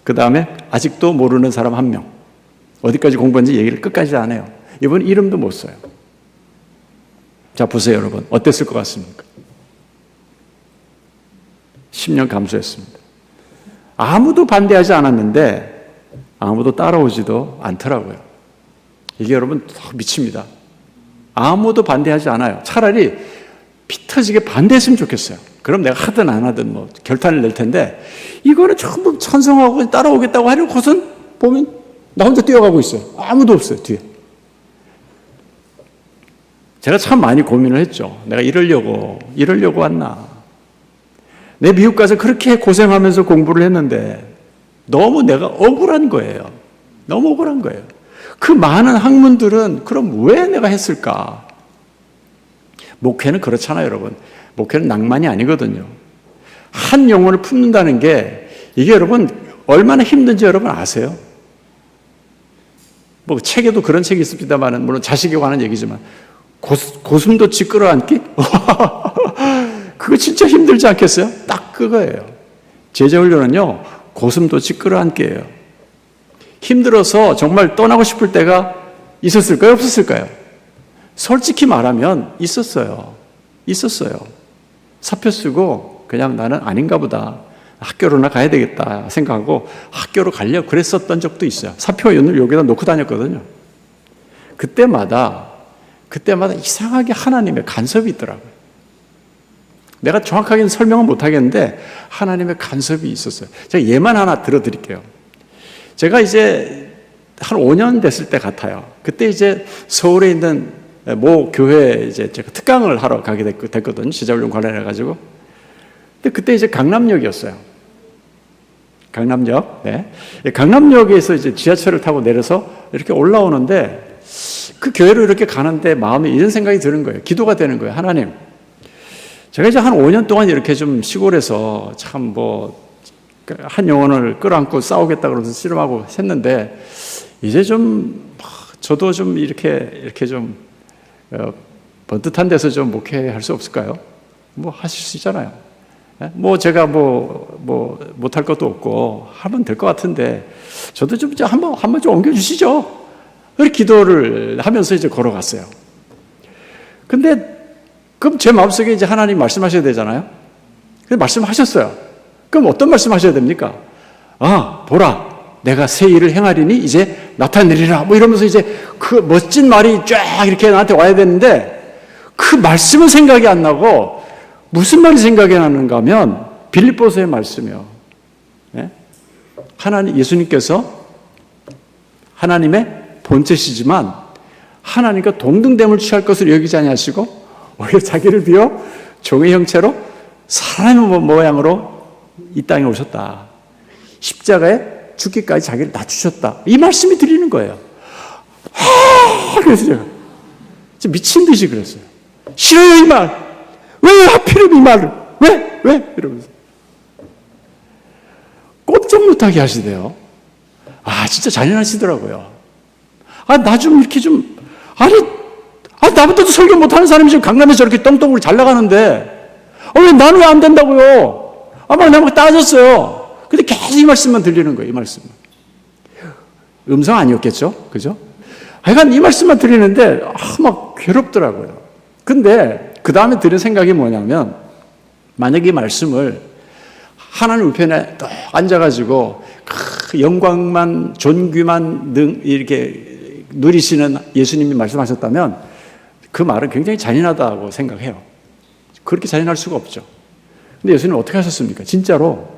그 다음에 아직도 모르는 사람 1명. 어디까지 공부했는지 얘기를 끝까지 안 해요. 이분 이름도 못 써요. 자, 보세요, 여러분. 어땠을 것 같습니까? 10년 감수했습니다. 아무도 반대하지 않았는데 아무도 따라오지도 않더라고요. 이게 여러분 미칩니다. 아무도 반대하지 않아요. 차라리 피 터지게 반대했으면 좋겠어요. 그럼 내가 하든 안 하든 뭐 결단을 낼 텐데 이거는 전부 찬성하고 따라오겠다고 하려고선 보면 나 혼자 뛰어가고 있어요. 아무도 없어요, 뒤에. 제가 참 많이 고민을 했죠. 내가 이러려고 왔나. 내 미국 가서 그렇게 고생하면서 공부를 했는데 너무 내가 억울한 거예요. 너무 억울한 거예요. 그 많은 학문들은 그럼 왜 내가 했을까? 목회는 그렇잖아요, 여러분. 목회는 낭만이 아니거든요. 한 영혼을 품는다는 게 이게 여러분 얼마나 힘든지 여러분 아세요? 뭐 책에도 그런 책이 있습니다만 물론 자식에 관한 얘기지만 고슴도치 끌어안기? 그거 진짜 힘들지 않겠어요? 딱 그거예요. 제자훈련은요, 고슴도치 끌어안기예요. 힘들어서 정말 떠나고 싶을 때가 있었을까요? 없었을까요? 솔직히 말하면 있었어요. 사표 쓰고 그냥 나는 아닌가 보다. 학교로나 가야 되겠다 생각하고 학교로 가려고 그랬었던 적도 있어요. 사표를 여기다 놓고 다녔거든요. 그때마다 이상하게 하나님의 간섭이 있더라고요. 내가 정확하게는 설명은 못하겠는데 하나님의 간섭이 있었어요. 제가 예만 하나 들어드릴게요. 제가 이제 한 5년 됐을 때 같아요. 그때 이제 서울에 있는 모 교회에 이제 제가 특강을 하러 가게 됐거든요. 제자훈련 관련해가지고. 근데 그때 이제 강남역이었어요. 강남역. 네. 강남역에서 이제 지하철을 타고 내려서 이렇게 올라오는데 그 교회로 이렇게 가는데 마음에 이런 생각이 드는 거예요. 기도가 되는 거예요. 하나님, 제가 이제 한 5년 동안 이렇게 좀 시골에서 참 한 영혼을 끌어안고 싸우겠다 그러면서 씨름하고 했는데 이제 좀 저도 좀 이렇게 좀 번듯한 데서 좀 목회할 수 없을까요? 뭐 하실 수 있잖아요. 뭐 제가 뭐 못할 것도 없고 하면 될 것 같은데 저도 좀 한번 좀 옮겨주시죠. 그렇게 기도를 하면서 이제 걸어갔어요. 근데 그럼 제 마음속에 이제 하나님 말씀하셔야 되잖아요. 그래서 말씀하셨어요. 그럼 어떤 말씀하셔야 됩니까? 보라, 내가 새 일을 행하리니 이제 나타내리라. 뭐 이러면서 이제 그 멋진 말이 쫙 이렇게 나한테 와야 되는데 그 말씀은 생각이 안 나고 무슨 말이 생각이 나는가 하면 빌립보서의 말씀이요. 네? 예수님께서 하나님의 본체시지만 하나님과 동등됨을 취할 것을 여기지 아니하시고 오히려 자기를 비워 종의 형체로 사람의 모양으로 이 땅에 오셨다. 십자가에 죽기까지 자기를 낮추셨다. 이 말씀이 들리는 거예요. 그래서 미친 듯이 그랬어요. 싫어요, 이 말. 왜 하필이면 이 말을? 왜? 이러면서. 꼼짝 못하게 하시대요. 진짜 잔인하시더라고요. 나 좀 이렇게 좀, 나보다도 설교 못하는 사람이 지금 강남에서 저렇게 똥똥으로 잘 나가는데, 왜 나는 왜 안 된다고요? 막 따졌어요. 근데 계속 이 말씀만 들리는 거예요, 이 말씀만. 음성 아니었겠죠? 그죠? 하여간 이 말씀만 들리는데, 막 괴롭더라고요. 근데, 그 다음에 들은 생각이 뭐냐면, 만약에 이 말씀을 하나님 우편에 딱 앉아가지고, 영광만, 존귀만 이렇게 누리시는 예수님이 말씀하셨다면, 그 말은 굉장히 잔인하다고 생각해요. 그렇게 잔인할 수가 없죠. 근데 예수님은 어떻게 하셨습니까? 진짜로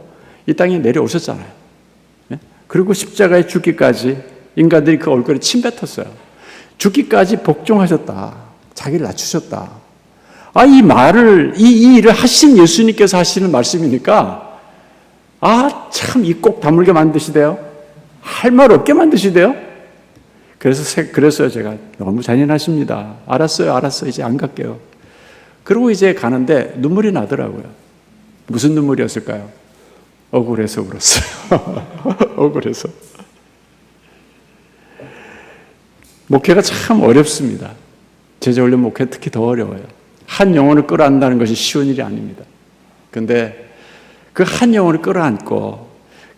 이 땅에 내려오셨잖아요. 그리고 십자가에 죽기까지 인간들이 그 얼굴에 침 뱉었어요. 죽기까지 복종하셨다. 자기를 낮추셨다. 이 말을, 이 일을 하신 예수님께서 하시는 말씀이니까, 참 이 꼭 다물게 만드시대요. 할 말 없게 만드시대요. 그래서요, 제가 너무 잔인하십니다. 알았어요. 이제 안 갈게요. 그리고 이제 가는데 눈물이 나더라고요. 무슨 눈물이었을까요? 억울해서 울었어요. 억울해서. 목회가 참 어렵습니다. 제자훈련 목회 특히 더 어려워요. 한 영혼을 끌어안다는 것이 쉬운 일이 아닙니다. 근데 그 한 영혼을 끌어안고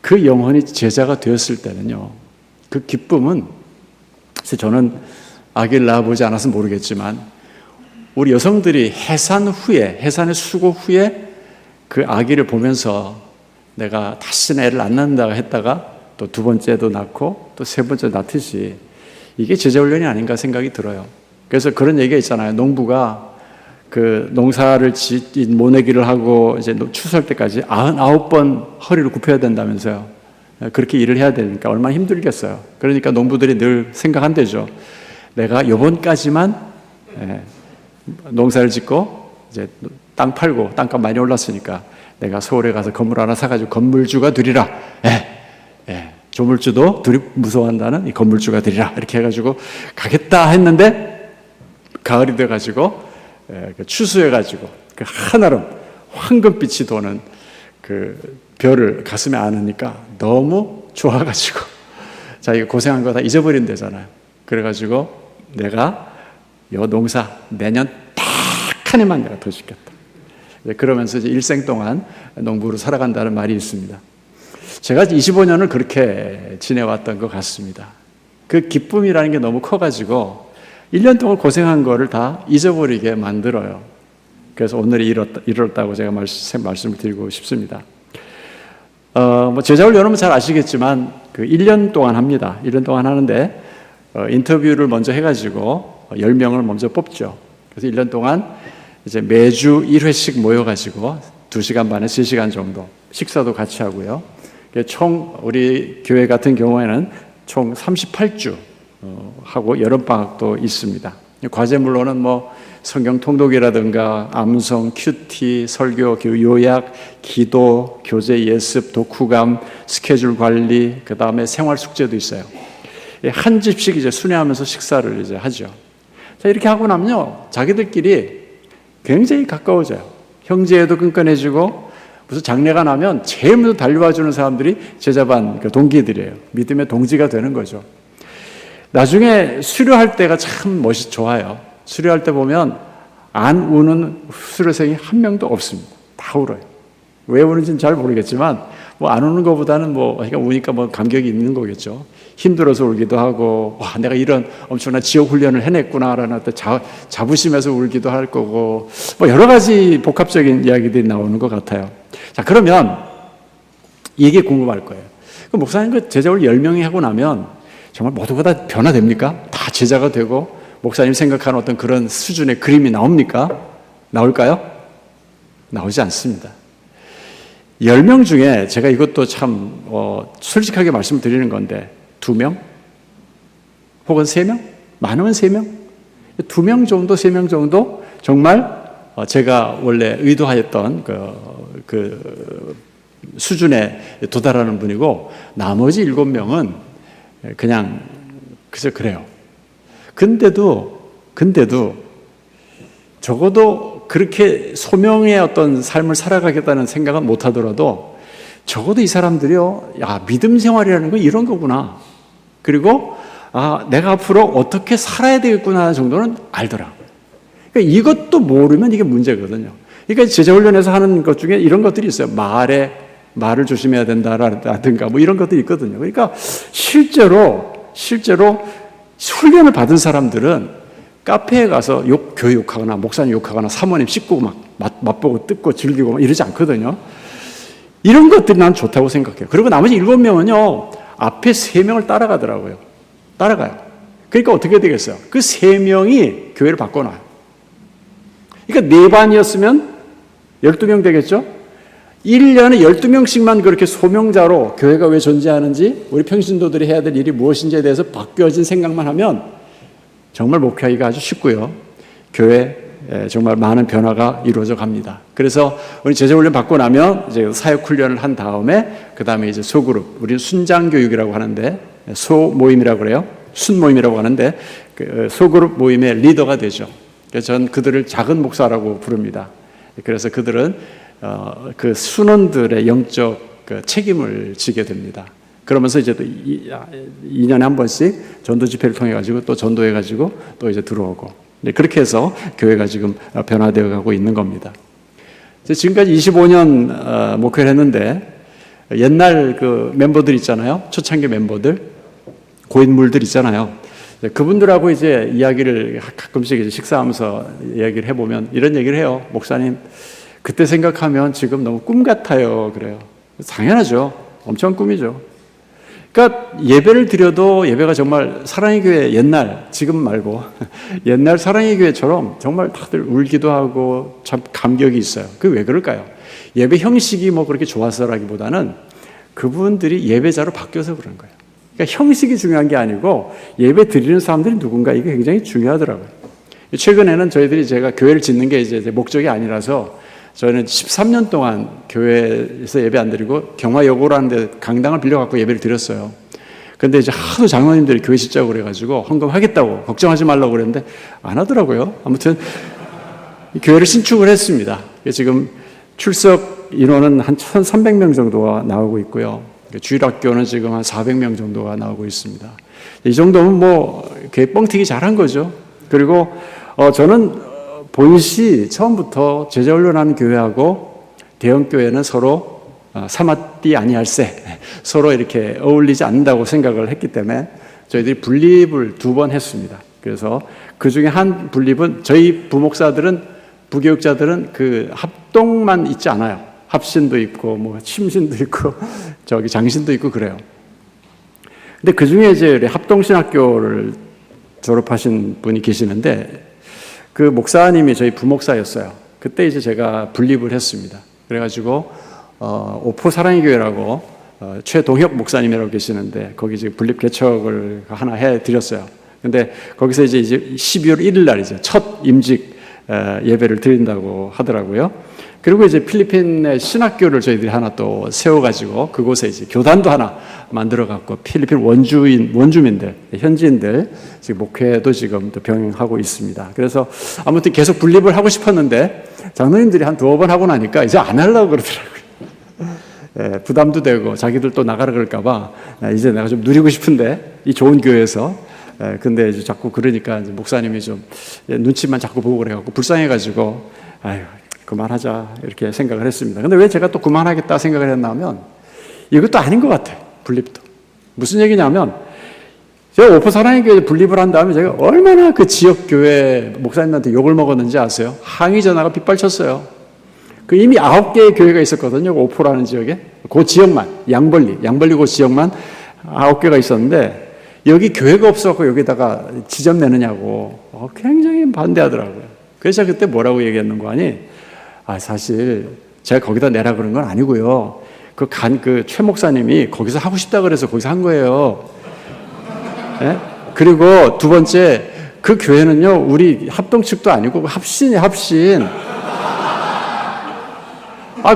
그 영혼이 제자가 되었을 때는요, 그 기쁨은, 그래서 저는 아기를 낳아보지 않아서 모르겠지만, 우리 여성들이 해산의 수고 후에 그 아기를 보면서 내가 다시는 애를 안 낳는다고 했다가 또 두 번째도 낳고 또 세 번째 낳듯이 이게 제자훈련이 아닌가 생각이 들어요. 그래서 그런 얘기가 있잖아요. 농부가 그 농사를 모내기를 하고 이제 추수할 때까지 99번 허리를 굽혀야 된다면서요. 그렇게 일을 해야 되니까 얼마나 힘들겠어요. 그러니까 농부들이 늘 생각한대죠. 내가 요번까지만 농사를 짓고 이제 땅 팔고 땅값 많이 올랐으니까 내가 서울에 가서 건물 하나 사가지고 건물주가 되리라. 조물주도 무서워한다는 이 건물주가 되리라. 이렇게 해가지고 가겠다 했는데 가을이 돼가지고 추수해가지고 그 한아름 황금빛이 도는 그 별을 가슴에 안으니까 너무 좋아가지고 자기가 고생한 거 다 잊어버린대잖아요. 그래가지고 내가 요 농사 내년 딱 한 해만 내가 더 짓겠다. 그러면서 이제 일생 동안 농부로 살아간다는 말이 있습니다. 제가 25년을 그렇게 지내왔던 것 같습니다. 그 기쁨이라는 게 너무 커가지고 1년 동안 고생한 거를 다 잊어버리게 만들어요. 그래서 오늘이 이렇다고 제가 말씀을 드리고 싶습니다. 제자훈련 여러분 잘 아시겠지만 그 1년 동안 합니다. 1년 동안 하는데 인터뷰를 먼저 해가지고 10명을 먼저 뽑죠. 그래서 1년 동안 이제 매주 1회씩 모여가지고 2시간 반에 3시간 정도 식사도 같이 하고요. 총 우리 교회 같은 경우에는 총 38주 하고 여름방학도 있습니다. 과제물로는 뭐 성경 통독이라든가 암송, 큐티, 설교, 요약, 기도, 교재 예습, 독후감, 스케줄 관리, 그 다음에 생활 숙제도 있어요. 한 집씩 이제 순회하면서 식사를 이제 하죠. 자, 이렇게 하고 나면요, 자기들끼리 굉장히 가까워져요. 형제애도 끈끈해지고, 무슨 장례가 나면 제일 먼저 달려와 주는 사람들이 제자반 그 동기들이에요. 믿음의 동지가 되는 거죠. 나중에 수료할 때가 참 좋아요. 수료할 때 보면 안 우는 수료생이 한 명도 없습니다. 다 울어요. 왜 우는지는 잘 모르겠지만 안 우는 것보다는 그러니까 우니까 감격이 있는 거겠죠. 힘들어서 울기도 하고, 와, 내가 이런 엄청난 지옥 훈련을 해냈구나라는 어떤 자부심에서 울기도 할 거고, 여러 가지 복합적인 이야기들이 나오는 것 같아요. 자, 그러면 이게 궁금할 거예요. 그 목사님 그 제자를 10명이 하고 나면 정말 모두가 다 변화됩니까? 다 제자가 되고 목사님 생각하는 어떤 그런 수준의 그림이 나옵니까? 나올까요? 나오지 않습니다. 10명 중에 제가 이것도 참 솔직하게 말씀드리는 건데 2명? 혹은 3명? 많으면 3명? 2명 정도, 3명 정도 정말 제가 원래 의도하였던 그 수준에 도달하는 분이고 나머지 7명은 그냥 그래요. 근데도 근데도 적어도 그렇게 소명의 어떤 삶을 살아가겠다는 생각은 못 하더라도 적어도 이 사람들이요, 야, 믿음 생활이라는 건 이런 거구나. 그리고 내가 앞으로 어떻게 살아야 되겠구나 하는 정도는 알더라. 그러니까 이것도 모르면 이게 문제거든요. 그러니까 제자훈련에서 하는 것 중에 이런 것들이 있어요. 말을 조심해야 된다라든가 뭐 이런 것들이 있거든요. 그러니까 실제로 훈련을 받은 사람들은 카페에 가서 교회 욕하거나 목사님 욕하거나 사모님 씻고 막 맛보고 뜯고 즐기고 막 이러지 않거든요. 이런 것들이 난 좋다고 생각해요. 그리고 나머지 7명은요, 앞에 3명을 따라가더라고요. 따라가요. 그러니까 어떻게 되겠어요? 그 3명이 교회를 바꿔놔요. 그러니까 4반이었으면 12명 되겠죠? 1년에 12명씩만 그렇게 소명자로 교회가 왜 존재하는지, 우리 평신도들이 해야 될 일이 무엇인지에 대해서 바뀌어진 생각만 하면 정말 목회하기가 아주 쉽고요. 교회에 정말 많은 변화가 이루어져 갑니다. 그래서 우리 제자훈련 받고 나면 이제 사역훈련을 한 다음에 그 다음에 이제 소그룹, 우리 순장교육이라고 하는데, 소모임이라고 그래요. 순모임이라고 하는데, 그 소그룹 모임의 리더가 되죠. 그래서 전 그들을 작은 목사라고 부릅니다. 그래서 그들은 그 순원들의 영적 그 책임을 지게 됩니다. 그러면서 이제 또 2년에 한 번씩 전도 집회를 통해 가지고 또 전도해 가지고 또 이제 들어오고, 그렇게 해서 교회가 지금 변화되어 가고 있는 겁니다. 지금까지 25년 목회를 했는데, 옛날 그 멤버들 있잖아요. 초창기 멤버들, 고인물들 있잖아요. 그분들하고 이제 이야기를 가끔씩 이제 식사하면서 이야기를 해보면 이런 얘기를 해요. 목사님, 그때 생각하면 지금 너무 꿈 같아요. 그래요. 당연하죠. 엄청 꿈이죠. 그러니까 예배를 드려도 예배가 정말 사랑의 교회 옛날, 지금 말고 옛날 사랑의 교회처럼 정말 다들 울기도 하고 참 감격이 있어요. 그게 왜 그럴까요? 예배 형식이 뭐 그렇게 좋아서라기보다는 그분들이 예배자로 바뀌어서 그런 거예요. 그러니까 형식이 중요한 게 아니고 예배 드리는 사람들이 누군가, 이게 굉장히 중요하더라고요. 최근에는 제가 교회를 짓는 게 이제 목적이 아니라서 저는 13년 동안 교회에서 예배 안 드리고 경화여고라는 데 강당을 빌려갖고 예배를 드렸어요. 근데 이제 하도 장로님들이 교회 짓자고 그래가지고 헌금하겠다고, 걱정하지 말라고 그랬는데 안 하더라고요. 아무튼 교회를 신축을 했습니다. 지금 출석 인원은 한 1,300명 정도가 나오고 있고요. 주일학교는 지금 한 400명 정도가 나오고 있습니다. 이 정도면 뭐 교회 뻥튀기 잘한 거죠. 그리고 저는 본시 처음부터 제자훈련하는 교회하고 대형교회는 서로 사마띠 아니할세, 서로 이렇게 어울리지 않는다고 생각을 했기 때문에 저희들이 분립을 2번 했습니다. 그래서 그 중에 한 분립은 저희 부목사들은, 부교육자들은 그 합동만 있지 않아요. 합신도 있고 뭐 침신도 있고 저기 장신도 있고 그래요. 근데 그 중에 이제 합동신학교를 졸업하신 분이 계시는데, 그 목사님이 저희 부목사였어요. 그때 이제 제가 분립을 했습니다. 그래가지고 오포 사랑의 교회라고 최동혁 목사님이라고 계시는데 거기 지금 분립 개척을 하나 해드렸어요. 근데 거기서 이제 12월 1일 날이죠. 첫 임직 예배를 드린다고 하더라고요. 그리고 이제 필리핀의 신학교를 저희들이 하나 또 세워가지고 그곳에 이제 교단도 하나 만들어갖고 필리핀 원주민들, 현지인들 지금 목회도 지금 또 병행하고 있습니다. 그래서 아무튼 계속 분립을 하고 싶었는데 장로님들이 한 2번 하고 나니까 이제 안 하려고 그러더라고요. 부담도 되고 자기들 또 나가라 그럴까봐 이제 내가 좀 누리고 싶은데 이 좋은 교회에서, 근데 이제 자꾸 그러니까 이제 목사님이 좀 눈치만 자꾸 보고 그래갖고 불쌍해가지고 아유, 그만하자 이렇게 생각을 했습니다. 근데 왜 제가 또 그만하겠다 생각을 했냐면 이것도 아닌 것 같아요. 분립도. 무슨 얘기냐면 제가 오포 사랑의 교회 분립을 한 다음에 제가 얼마나 그 지역 교회 목사님한테 욕을 먹었는지 아세요? 항의 전화가 빗발쳤어요. 그 이미 9개의 교회가 있었거든요. 오포라는 지역에. 그 지역만, 양벌리 그 지역만 9개가 있었는데 여기 교회가 없어서 여기다가 지점 내느냐고 굉장히 반대하더라고요. 그래서 제가 그때 뭐라고 얘기했는 거 아니? 사실 제가 거기다 내라 그런 건 아니고요. 그 최 목사님이 거기서 하고 싶다 그래서 거기서 한 거예요. 네? 그리고 2번째, 그 교회는요, 우리 합동 측도 아니고 합신이에요, 합신.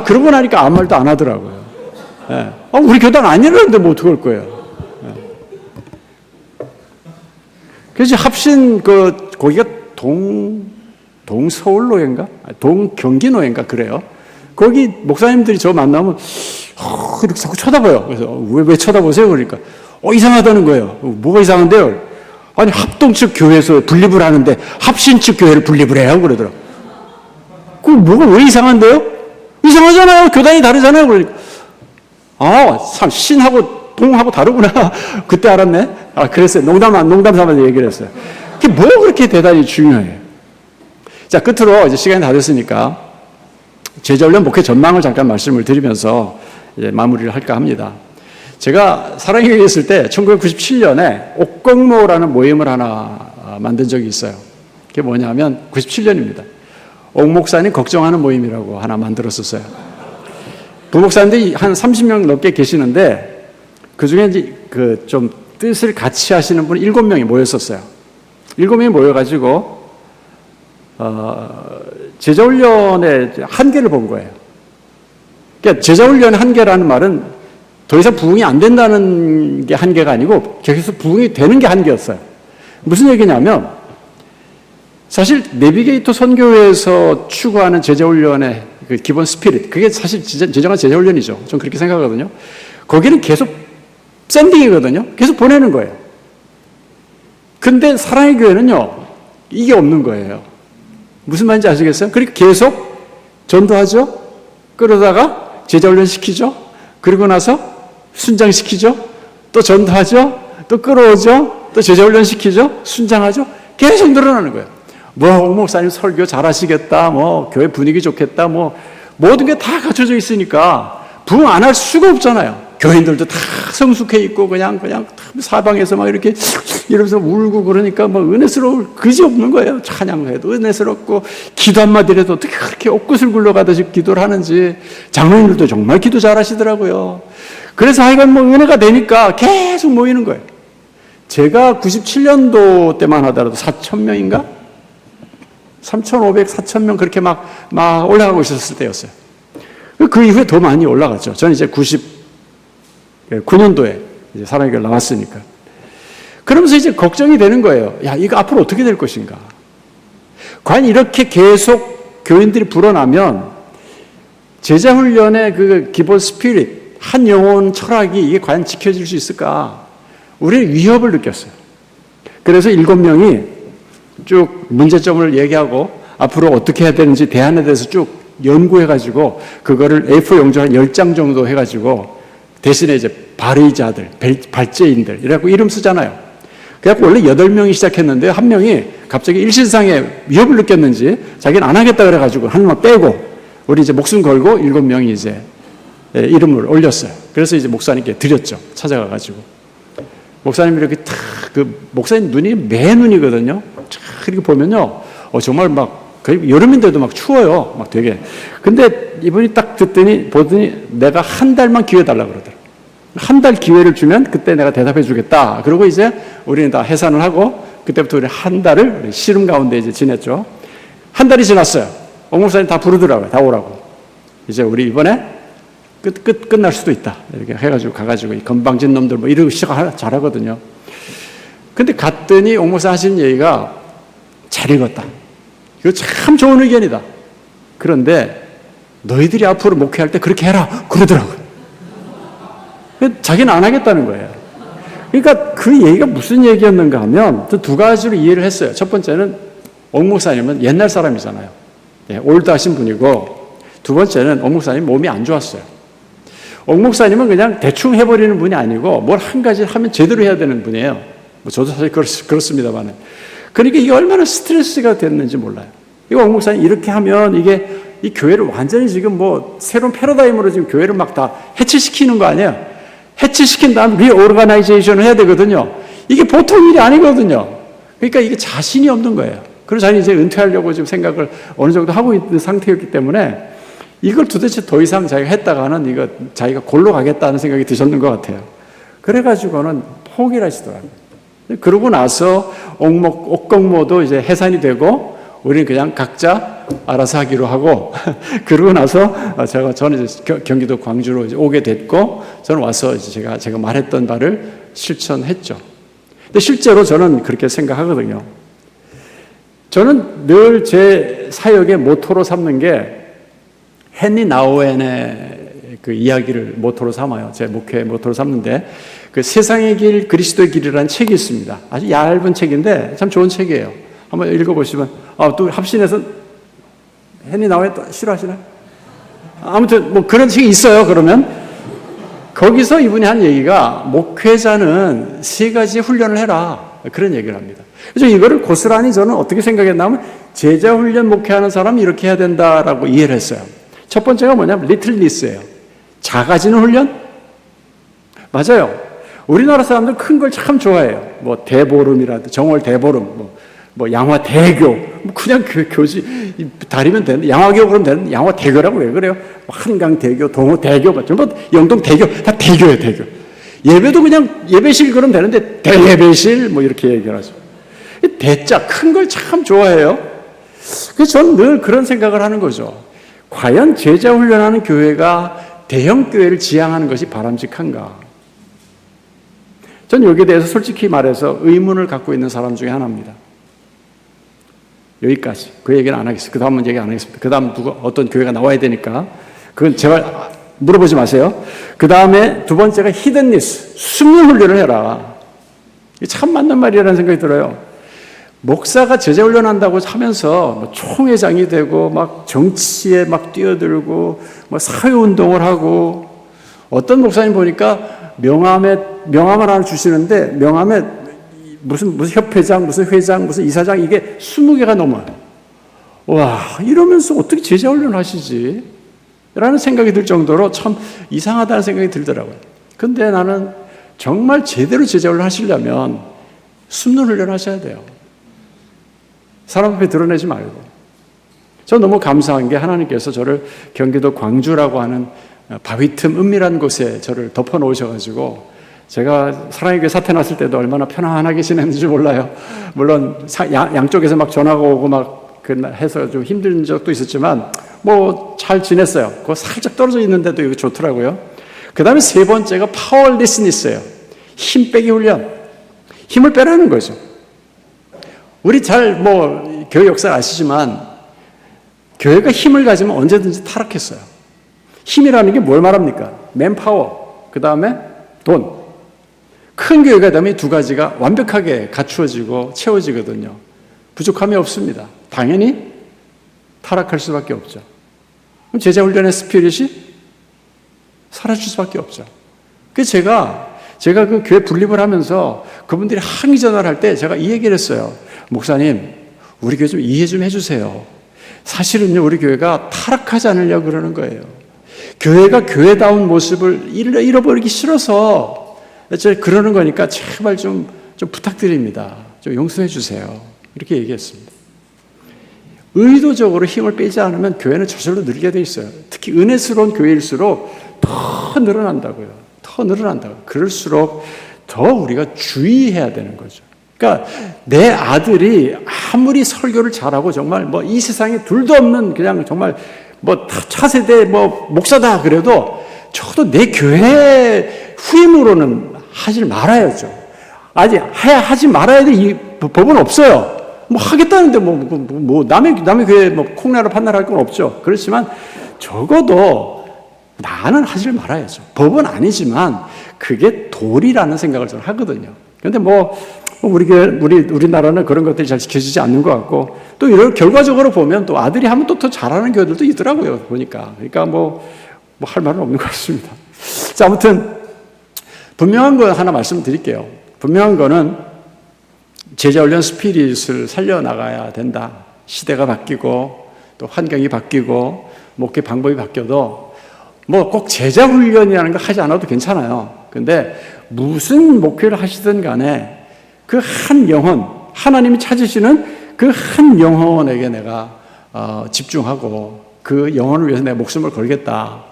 그러고 나니까 아무 말도 안 하더라고요. 네. 우리 교단 아니라는데 뭐 어떡할 거예요. 네. 그래서 합신 거기가 동서울로인가? 동경기노인가? 그래요. 거기 목사님들이 저 만나면, 이렇게 자꾸 쳐다봐요. 그래서, 왜 쳐다보세요? 그러니까, 이상하다는 거예요. 뭐가 이상한데요? 아니, 합동 측 교회에서 분립을 하는데, 합신 측 교회를 분립을 해요? 그러더라고요. 그 뭐가 왜 이상한데요? 이상하잖아요. 교단이 다르잖아요. 그러니까, 참, 신하고 동하고 다르구나. 그때 알았네. 그랬어요. 농담 삼아서 얘기를 했어요. 그게 뭐 그렇게 대단히 중요해요. 자, 끝으로 이제 시간이 다 됐으니까 제자훈련 목회 전망을 잠깐 말씀을 드리면서 이제 마무리를 할까 합니다. 제가 사랑교회에 있을 때 1997년에 옥경모라는 모임을 하나 만든 적이 있어요. 그게 뭐냐면 97년입니다. 옥 목사님 걱정하는 모임이라고 하나 만들었었어요. 부목사님들이 한 30명 넘게 계시는데 그 중에 이제 그 좀 뜻을 같이 하시는 분이 7명이 모였었어요. 7명이 모여가지고 제자훈련의 한계를 본 거예요. 그러니까 제자훈련의 한계라는 말은 더 이상 부흥이 안 된다는 게 한계가 아니고 계속 부흥이 되는 게 한계였어요. 무슨 얘기냐면 사실 내비게이터 선교회에서 추구하는 제자훈련의 그 기본 스피릿, 그게 사실 진정한 제자훈련이죠. 전 그렇게 생각하거든요. 거기는 계속 샌딩이거든요. 계속 보내는 거예요. 근데 사랑의 교회는요, 이게 없는 거예요. 무슨 말인지 아시겠어요? 그러니까 계속 전도하죠. 그러다가 제자훈련 시키죠. 그리고 나서 순장시키죠. 또 전도하죠. 또 끌어오죠. 또 제자훈련 시키죠. 순장하죠. 계속 늘어나는 거예요. 옥 목사님 설교 잘하시겠다. 교회 분위기 좋겠다. 모든 게 다 갖춰져 있으니까 부흥 안 할 수가 없잖아요. 교인들도 다 성숙해 있고 그냥 사방에서 막 이렇게 이러면서 울고 그러니까 은혜스러울 그지 없는 거예요. 찬양해도 은혜스럽고 기도 한마디를 해도 어떻게 그렇게 옥구슬 굴러가듯이 기도를 하는지 장로님들도 정말 기도 잘하시더라고요. 그래서 하여간 은혜가 되니까 계속 모이는 거예요. 제가 97년도 때만 하더라도 4,000명인가? 3,500, 4,000명 그렇게 막 올라가고 있었을 때였어요. 그 이후에 더 많이 올라갔죠. 저는 이제 99년도에 이제 사랑의 교회를 나왔으니까. 그러면서 이제 걱정이 되는 거예요. 야, 이거 앞으로 어떻게 될 것인가? 과연 이렇게 계속 교인들이 불어나면 제자훈련의 그 기본 스피릿, 한 영혼 철학이 이게 과연 지켜질 수 있을까? 우리는 위협을 느꼈어요. 그래서 7명이 쭉 문제점을 얘기하고 앞으로 어떻게 해야 되는지 대안에 대해서 쭉 연구해가지고 그거를 A4 용지 한 10장 정도 해가지고 대신에 이제 발의자들, 발제인들 이라고 이름 쓰잖아요. 그래갖고 원래 8명이 시작했는데 한 명이 갑자기 일신상에 위협을 느꼈는지 자기는 안 하겠다 그래가지고 한 명 빼고 우리 이제 목숨 걸고 7명이 이제 이름을 올렸어요. 그래서 이제 목사님께 드렸죠. 찾아가가지고. 목사님이 이렇게 탁, 목사님 눈이 매 눈이거든요. 쫙 이렇게 보면요. 정말 거의 여름인데도 추워요. 되게. 근데 이분이 딱 보더니 내가 한 달만 기회 달라고 그러더라고요. 한 달 기회를 주면 그때 내가 대답해 주겠다. 그리고 이제 우리는 다 해산을 하고 그때부터 우리 한 달을 시름 가운데 이제 지냈죠. 한 달이 지났어요. 옥 목사님 다 부르더라고요. 다 오라고. 이제 우리 이번에 끝날 수도 있다. 이렇게 해가지고 가가지고 이 건방진 놈들 이러고 시작 잘하거든요. 근데 갔더니 옥 목사 하시는 얘기가 잘 읽었다. 이거 참 좋은 의견이다. 그런데 너희들이 앞으로 목회할 때 그렇게 해라. 그러더라고요. 자기는 안 하겠다는 거예요. 그러니까 그 얘기가 무슨 얘기였는가 하면 두 가지로 이해를 했어요. 첫 번째는 옥 목사님은 옛날 사람이잖아요. 올드하신 분이고 두 번째는 옥 목사님 몸이 안 좋았어요. 옥 목사님은 그냥 대충 해버리는 분이 아니고 뭘 한 가지 하면 제대로 해야 되는 분이에요. 저도 사실 그렇습니다만. 그러니까 이게 얼마나 스트레스가 됐는지 몰라요. 이거 옥 목사님 이렇게 하면 이게 이 교회를 완전히 지금 새로운 패러다임으로 지금 교회를 다 해체시키는 거 아니에요? 해체시킨 다음 리오르가나이제이션을 해야 되거든요. 이게 보통 일이 아니거든요. 그러니까 이게 자신이 없는 거예요. 그래서 자기는 이제 은퇴하려고 지금 생각을 어느 정도 하고 있는 상태였기 때문에 이걸 도대체 더 이상 자기가 했다가는 이거 자기가 골로 가겠다는 생각이 드셨는 것 같아요. 그래가지고는 포기를 하시더라고요. 그러고 나서 옥경모도 이제 해산이 되고 우리는 그냥 각자 알아서 하기로 하고 그러고 나서 저는 이제 경기도 광주로 이제 오게 됐고 저는 와서 이제 제가 말했던 바를 실천했죠. 근데 실제로 저는 그렇게 생각하거든요. 저는 늘 제 사역의 모토로 삼는 게 헨리 나우엔의 그 이야기를 모토로 삼아요. 제 목회의 모토로 삼는데, 그 세상의 길, 그리스도의 길이라는 책이 있습니다. 아주 얇은 책인데 참 좋은 책이에요. 한번 읽어보시면, 또 합신에서 헨리 나우엔 또 싫어하시나요? 아무튼 뭐 그런 책이 있어요. 그러면 거기서 이분이 한 얘기가, 목회자는 3가지 훈련을 해라, 그런 얘기를 합니다. 그래서 이거를 고스란히 저는 어떻게 생각했냐면, 제자 훈련 목회하는 사람은 이렇게 해야 된다라고 이해를 했어요. 첫 번째가 뭐냐면 리틀리스예요. 작아지는 훈련? 맞아요. 우리나라 사람들 큰 걸 참 좋아해요. 뭐 대보름이라도, 정월 대보름, 뭐 양화 대교, 그냥 교지 다리면 되는데, 양화교 그러면 되는데 양화 대교라고 왜 그래요? 한강 대교, 동호 대교, 뭐 영동 대교, 다 대교예요, 대교. 예배도 그냥 예배실 그러면 되는데 대예배실 뭐 이렇게 얘기를 하죠. 대자, 큰 걸 참 좋아해요. 그래서 저는 늘 그런 생각을 하는 거죠. 과연 제자 훈련하는 교회가 대형 교회를 지향하는 것이 바람직한가? 전 여기에 대해서 솔직히 말해서 의문을 갖고 있는 사람 중에 하나입니다. 여기까지. 그 얘기는 안 하겠습니다. 그 다음은 얘기 안 하겠습니다. 그 다음 어떤 교회가 나와야 되니까 그건 제발 물어보지 마세요. 그 다음에 두 번째가 히든니스, 숨는 훈련을 해라. 이게 참 맞는 말이라는 생각이 들어요. 목사가 제자 훈련한다고 하면서 뭐 총회장이 되고 막 정치에 막 뛰어들고 뭐 사회운동을 하고, 어떤 목사님 보니까 명함을 하나 주시는데 명함에 무슨 협회장, 무슨 회장, 무슨 이사장, 이게 20개가 넘어요. 와, 이러면서 어떻게 제자 훈련을 하시지? 라는 생각이 들 정도로 참 이상하다는 생각이 들더라고요. 근데 나는 정말 제대로 제자 훈련 하시려면 숨는 훈련 하셔야 돼요. 사람 앞에 드러내지 말고. 저 너무 감사한 게, 하나님께서 저를 경기도 광주라고 하는 바위 틈 은밀한 곳에 저를 덮어 놓으셔가지고, 제가 사랑의 교회 사태 났을 때도 얼마나 편안하게 지냈는지 몰라요. 물론 양쪽에서 막 전화가 오고 막 해서 좀 힘든 적도 있었지만 뭐 잘 지냈어요. 그거 살짝 떨어져 있는데도 이거 좋더라고요. 그 다음에 3번째가 파워리스니스예요. 힘 빼기 훈련. 힘을 빼라는 거죠. 우리 잘 뭐 교회 역사 아시지만, 교회가 힘을 가지면 언제든지 타락했어요. 힘이라는 게 뭘 말합니까? 맨파워, 그 다음에 돈. 큰 교회가 되면 2가지가 완벽하게 갖추어지고 채워지거든요. 부족함이 없습니다. 당연히 타락할 수밖에 없죠. 그럼 제자 훈련의 스피릿이 사라질 수밖에 없죠. 그래서 제가 그 교회 분립을 하면서 그분들이 항의 전화를 할 때 제가 이 얘기를 했어요. 목사님, 우리 교회 좀 이해 좀 해주세요. 사실은요, 우리 교회가 타락하지 않으려고 그러는 거예요. 교회가 교회다운 모습을 잃어버리기 싫어서 그러는 거니까 제발 좀 부탁드립니다. 좀 용서해 주세요. 이렇게 얘기했습니다. 의도적으로 힘을 빼지 않으면 교회는 저절로 늘게 돼 있어요. 특히 은혜스러운 교회일수록 더 늘어난다고요. 더 늘어난다고요. 그럴수록 더 우리가 주의해야 되는 거죠. 그러니까 내 아들이 아무리 설교를 잘하고 정말 뭐 이 세상에 둘도 없는 그냥 정말 뭐 차세대 뭐 목사다 그래도 적어도 내 교회 후임으로는 하질 말아야죠. 아직 하지 말아야 될 이 법은 없어요. 뭐 하겠다는데 뭐 남의 교회 뭐 콩나라 판나라 할 건 없죠. 그렇지만 적어도 나는 하질 말아야죠. 법은 아니지만 그게 도리라는 생각을 저는 하거든요. 그런데 우리나라는 그런 것들이 잘 지켜지지 않는 것 같고, 또 이런 결과적으로 보면 또 아들이 하면 또 더 잘하는 교회들도 있더라고요, 보니까. 그러니까 뭐 할 말은 없는 것 같습니다. 자, 아무튼 분명한 거 하나 말씀드릴게요. 분명한 거는 제자훈련 스피릿을 살려나가야 된다. 시대가 바뀌고 또 환경이 바뀌고 목회 방법이 바뀌어도 뭐 꼭 제자훈련이라는 거 하지 않아도 괜찮아요. 근데 무슨 목회를 하시든 간에 그 한 영혼, 하나님이 찾으시는 그 한 영혼에게 내가 집중하고 그 영혼을 위해서 내가 목숨을 걸겠다.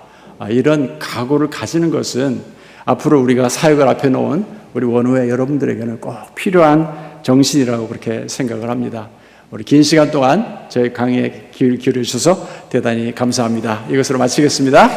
이런 각오를 가지는 것은 앞으로 우리가 사역을 앞에 놓은 우리 원우회 여러분들에게는 꼭 필요한 정신이라고 그렇게 생각을 합니다. 우리 긴 시간 동안 저희 강의에 기울여 주셔서 대단히 감사합니다. 이것으로 마치겠습니다.